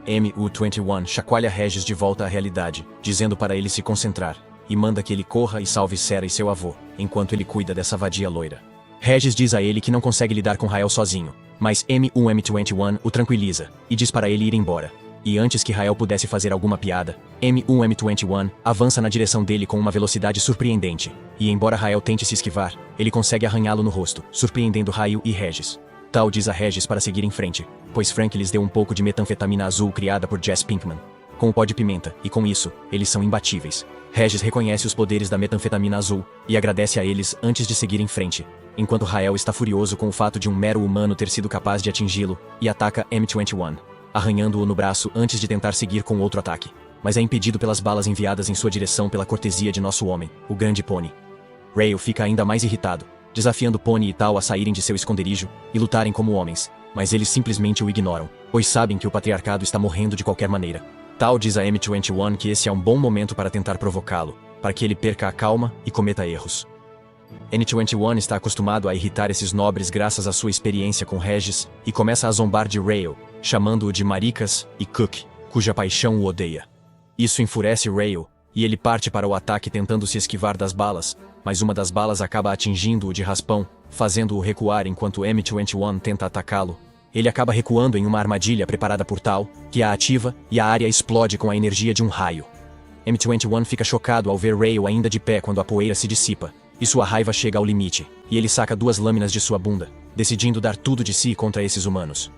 MU-21 chacoalha Regis de volta à realidade, dizendo para ele se concentrar, e manda que ele corra e salve Sarah e seu avô, enquanto ele cuida dessa vadia loira. Regis diz a ele que não consegue lidar com Rael sozinho, mas M1M21 o tranquiliza, e diz para ele ir embora. E antes que Rael pudesse fazer alguma piada, M1M21 avança na direção dele com uma velocidade surpreendente, e embora Rael tente se esquivar, ele consegue arranhá-lo no rosto, surpreendendo Rael e Regis. Tal diz a Regis para seguir em frente, pois Frank lhes deu um pouco de metanfetamina azul criada por Jess Pinkman, com o pó de pimenta, e com isso, eles são imbatíveis. Regis reconhece os poderes da metanfetamina azul, e agradece a eles antes de seguir em frente, enquanto Rael está furioso com o fato de um mero humano ter sido capaz de atingi-lo, e ataca M21. Arranhando-o no braço antes de tentar seguir com outro ataque, mas é impedido pelas balas enviadas em sua direção pela cortesia de nosso homem, o grande Pony. Rael fica ainda mais irritado, desafiando Pony e Tal a saírem de seu esconderijo e lutarem como homens, mas eles simplesmente o ignoram, pois sabem que o patriarcado está morrendo de qualquer maneira. Tal diz a M21 que esse é um bom momento para tentar provocá-lo, para que ele perca a calma e cometa erros. N21 está acostumado a irritar esses nobres graças à sua experiência com Regis, e começa a zombar de Rael, chamando-o de maricas e Cook, cuja paixão o odeia. Isso enfurece Rael, e ele parte para o ataque tentando se esquivar das balas, mas uma das balas acaba atingindo-o de raspão, fazendo-o recuar enquanto M21 tenta atacá-lo. Ele acaba recuando em uma armadilha preparada por Tal, que a ativa, e a área explode com a energia de um raio. M21 fica chocado ao ver Rael ainda de pé quando a poeira se dissipa, e sua raiva chega ao limite, e ele saca duas lâminas de sua bunda, decidindo dar tudo de si contra esses humanos.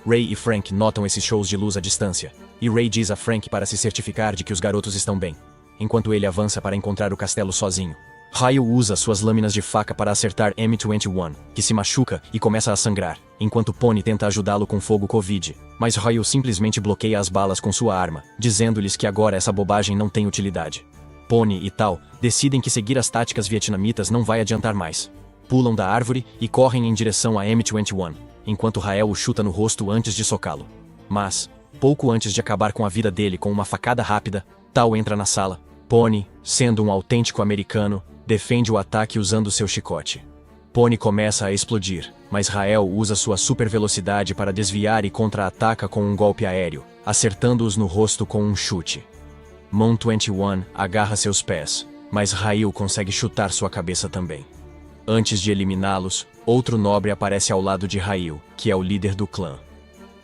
Ray e Frank notam esses shows de luz à distância, e Ray diz a Frank para se certificar de que os garotos estão bem. Enquanto ele avança para encontrar o castelo sozinho, Rael usa suas lâminas de faca para acertar M21, que se machuca e começa a sangrar, enquanto Pony tenta ajudá-lo com fogo Covid, mas Rael simplesmente bloqueia as balas com sua arma, dizendo-lhes que agora essa bobagem não tem utilidade. Pony e Tal decidem que seguir as táticas vietnamitas não vai adiantar mais. Pulam da árvore e correm em direção a M21, enquanto Rael o chuta no rosto antes de socá-lo. Mas, pouco antes de acabar com a vida dele com uma facada rápida, Tal entra na sala. Pony, sendo um autêntico americano, defende o ataque usando seu chicote. Pony começa a explodir, mas Rael usa sua super velocidade para desviar e contra-ataca com um golpe aéreo, acertando-os no rosto com um chute. Mon 21 agarra seus pés, mas Rael consegue chutar sua cabeça também. Antes de eliminá-los, outro nobre aparece ao lado de Rael, que é o líder do clã.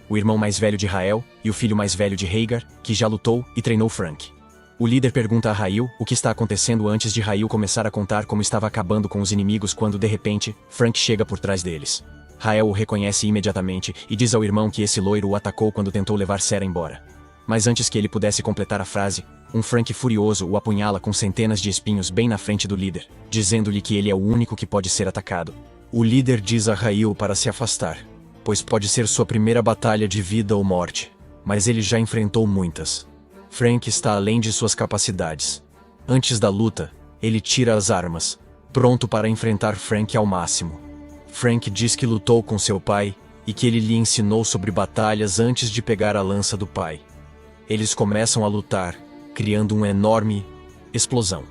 O irmão mais velho de Rael e o filho mais velho de Hagar, que já lutou e treinou Frank. O líder pergunta a Rael o que está acontecendo antes de Rael começar a contar como estava acabando com os inimigos quando, de repente, Frank chega por trás deles. Rael o reconhece imediatamente e diz ao irmão que esse loiro o atacou quando tentou levar Sarah embora. Mas antes que ele pudesse completar a frase, um Frank furioso o apunhala com centenas de espinhos bem na frente do líder, dizendo-lhe que ele é o único que pode ser atacado. O líder diz a Rael para se afastar, pois pode ser sua primeira batalha de vida ou morte, mas ele já enfrentou muitas. Frank está além de suas capacidades. Antes da luta, ele tira as armas, pronto para enfrentar Frank ao máximo. Frank diz que lutou com seu pai e que ele lhe ensinou sobre batalhas antes de pegar a lança do pai. Eles começam a lutar, criando uma enorme explosão.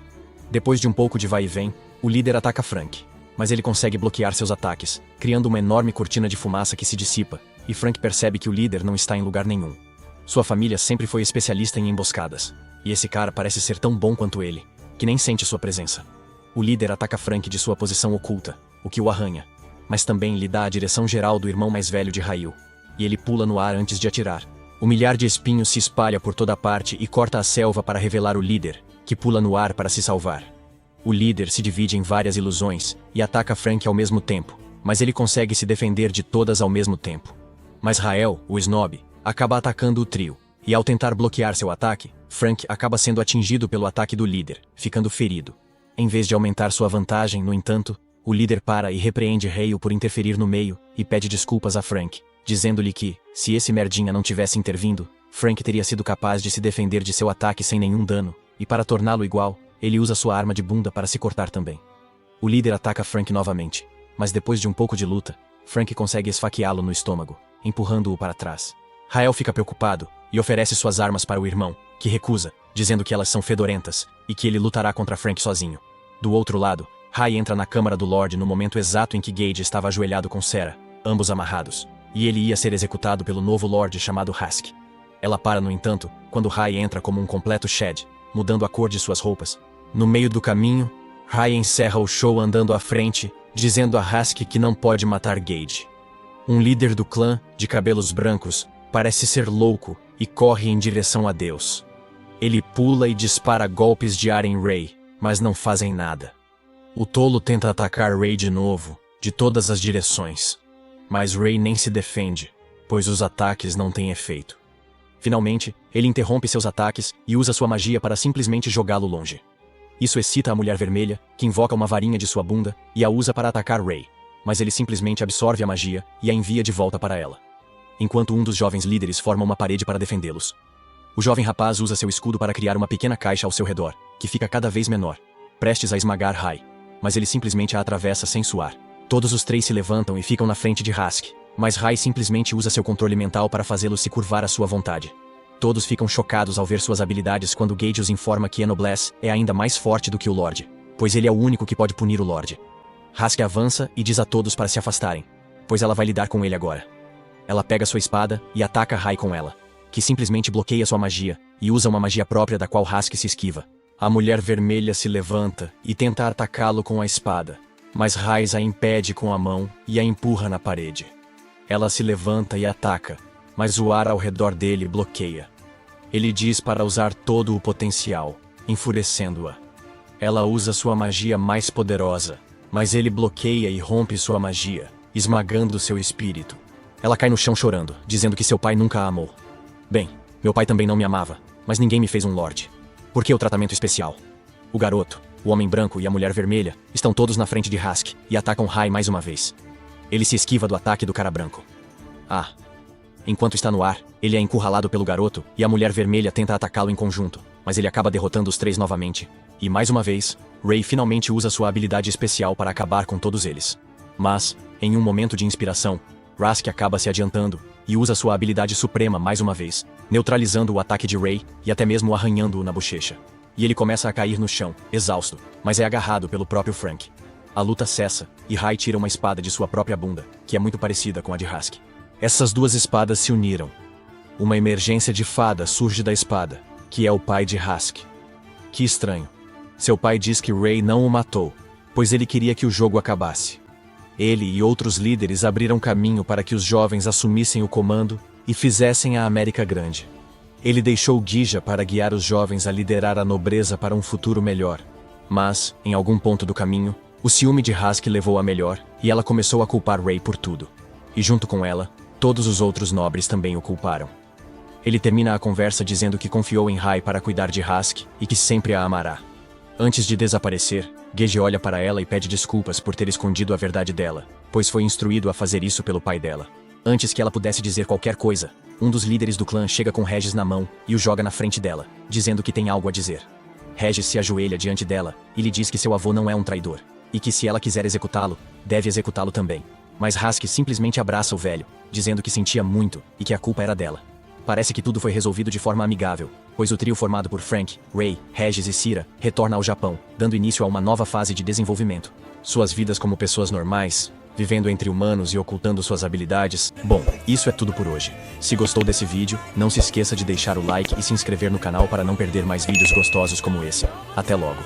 Depois de um pouco de vai e vem, o líder ataca Frank, mas ele consegue bloquear seus ataques, criando uma enorme cortina de fumaça que se dissipa, e Frank percebe que o líder não está em lugar nenhum. Sua família sempre foi especialista em emboscadas, e esse cara parece ser tão bom quanto ele, que nem sente sua presença. O líder ataca Frank de sua posição oculta, o que o arranha, mas também lhe dá a direção geral do irmão mais velho de Rael, e ele pula no ar antes de atirar. O milhar de espinhos se espalha por toda parte e corta a selva para revelar o líder, que pula no ar para se salvar. O líder se divide em várias ilusões e ataca Frank ao mesmo tempo, mas ele consegue se defender de todas ao mesmo tempo. Mas Rael, o Snob, acaba atacando o trio, e ao tentar bloquear seu ataque, Frank acaba sendo atingido pelo ataque do líder, ficando ferido. Em vez de aumentar sua vantagem, no entanto, o líder para e repreende Rael por interferir no meio e pede desculpas a Frank, dizendo-lhe que, se esse merdinha não tivesse intervindo, Frank teria sido capaz de se defender de seu ataque sem nenhum dano, e para torná-lo igual, ele usa sua arma de bunda para se cortar também. O líder ataca Frank novamente, mas depois de um pouco de luta, Frank consegue esfaqueá-lo no estômago, empurrando-o para trás. Rael fica preocupado e oferece suas armas para o irmão, que recusa, dizendo que elas são fedorentas e que ele lutará contra Frank sozinho. Do outro lado, Rai entra na câmara do Lorde no momento exato em que Gage estava ajoelhado com Sarah, ambos amarrados, e ele ia ser executado pelo novo Lorde chamado Hask. Ela para, no entanto, quando Rai entra como um completo Shed, mudando a cor de suas roupas. No meio do caminho, Rai encerra o show andando à frente, dizendo a Hask que não pode matar Gage. Um líder do clã, de cabelos brancos, parece ser louco e corre em direção a Deus. Ele pula e dispara golpes de ar em Ray, mas não fazem nada. O tolo tenta atacar Ray de novo, de todas as direções. Mas Ray nem se defende, pois os ataques não têm efeito. Finalmente, ele interrompe seus ataques e usa sua magia para simplesmente jogá-lo longe. Isso excita a Mulher Vermelha, que invoca uma varinha de sua bunda e a usa para atacar Ray, mas ele simplesmente absorve a magia e a envia de volta para ela. Enquanto um dos jovens líderes forma uma parede para defendê-los. O jovem rapaz usa seu escudo para criar uma pequena caixa ao seu redor, que fica cada vez menor, prestes a esmagar Rai, mas ele simplesmente a atravessa sem suar. Todos os três se levantam e ficam na frente de Hask, mas Rai simplesmente usa seu controle mental para fazê-lo se curvar à sua vontade. Todos ficam chocados ao ver suas habilidades quando Gage os informa que Enobless é ainda mais forte do que o Lorde, pois ele é o único que pode punir o Lorde. Hask avança e diz a todos para se afastarem, pois ela vai lidar com ele agora. Ela pega sua espada e ataca Rai com ela, que simplesmente bloqueia sua magia e usa uma magia própria da qual Hask se esquiva. A Mulher Vermelha se levanta e tenta atacá-lo com a espada, mas Rai a impede com a mão e a empurra na parede. Ela se levanta e ataca, mas o ar ao redor dele bloqueia. Ele diz para usar todo o potencial, enfurecendo-a. Ela usa sua magia mais poderosa, mas ele bloqueia e rompe sua magia, esmagando seu espírito. Ela cai no chão chorando, dizendo que seu pai nunca a amou. Bem, meu pai também não me amava, mas ninguém me fez um Lorde. Por que o tratamento especial? O garoto, O Homem Branco e a Mulher Vermelha estão todos na frente de Rask e atacam Rai mais uma vez. Ele se esquiva do ataque do cara branco. Enquanto está no ar, ele é encurralado pelo garoto e a Mulher Vermelha tenta atacá-lo em conjunto, mas ele acaba derrotando os três novamente. E mais uma vez, Ray finalmente usa sua habilidade especial para acabar com todos eles. Mas, em um momento de inspiração, Rask acaba se adiantando e usa sua habilidade suprema mais uma vez, neutralizando o ataque de Ray e até mesmo arranhando-o na bochecha. E ele começa a cair no chão, exausto, mas é agarrado pelo próprio Frank. A luta cessa e Rai tira uma espada de sua própria bunda, que é muito parecida com a de Rask. Essas duas espadas se uniram. Uma emergência de fada surge da espada, que é o pai de Rask. Que estranho. Seu pai diz que Ray não o matou, pois ele queria que o jogo acabasse. Ele e outros líderes abriram caminho para que os jovens assumissem o comando e fizessem a América grande. Ele deixou Gija para guiar os jovens a liderar a nobreza para um futuro melhor. Mas, em algum ponto do caminho, o ciúme de Rask levou a melhor e ela começou a culpar Ray por tudo. E junto com ela, todos os outros nobres também o culparam. Ele termina a conversa dizendo que confiou em Rai para cuidar de Rask e que sempre a amará. Antes de desaparecer, Gage olha para ela e pede desculpas por ter escondido a verdade dela, pois foi instruído a fazer isso pelo pai dela. Antes que ela pudesse dizer qualquer coisa, um dos líderes do clã chega com Regis na mão e o joga na frente dela, dizendo que tem algo a dizer. Regis se ajoelha diante dela e lhe diz que seu avô não é um traidor, e que se ela quiser executá-lo, deve executá-lo também. Mas Rask simplesmente abraça o velho, dizendo que sentia muito e que a culpa era dela. Parece que tudo foi resolvido de forma amigável, pois o trio formado por Frank, Ray, Regis e Cira retorna ao Japão, dando início a uma nova fase de desenvolvimento. Suas vidas como pessoas normais, vivendo entre humanos e ocultando suas habilidades. Bom, isso é tudo por hoje. Se gostou desse vídeo, não se esqueça de deixar o like e se inscrever no canal para não perder mais vídeos gostosos como esse. Até logo!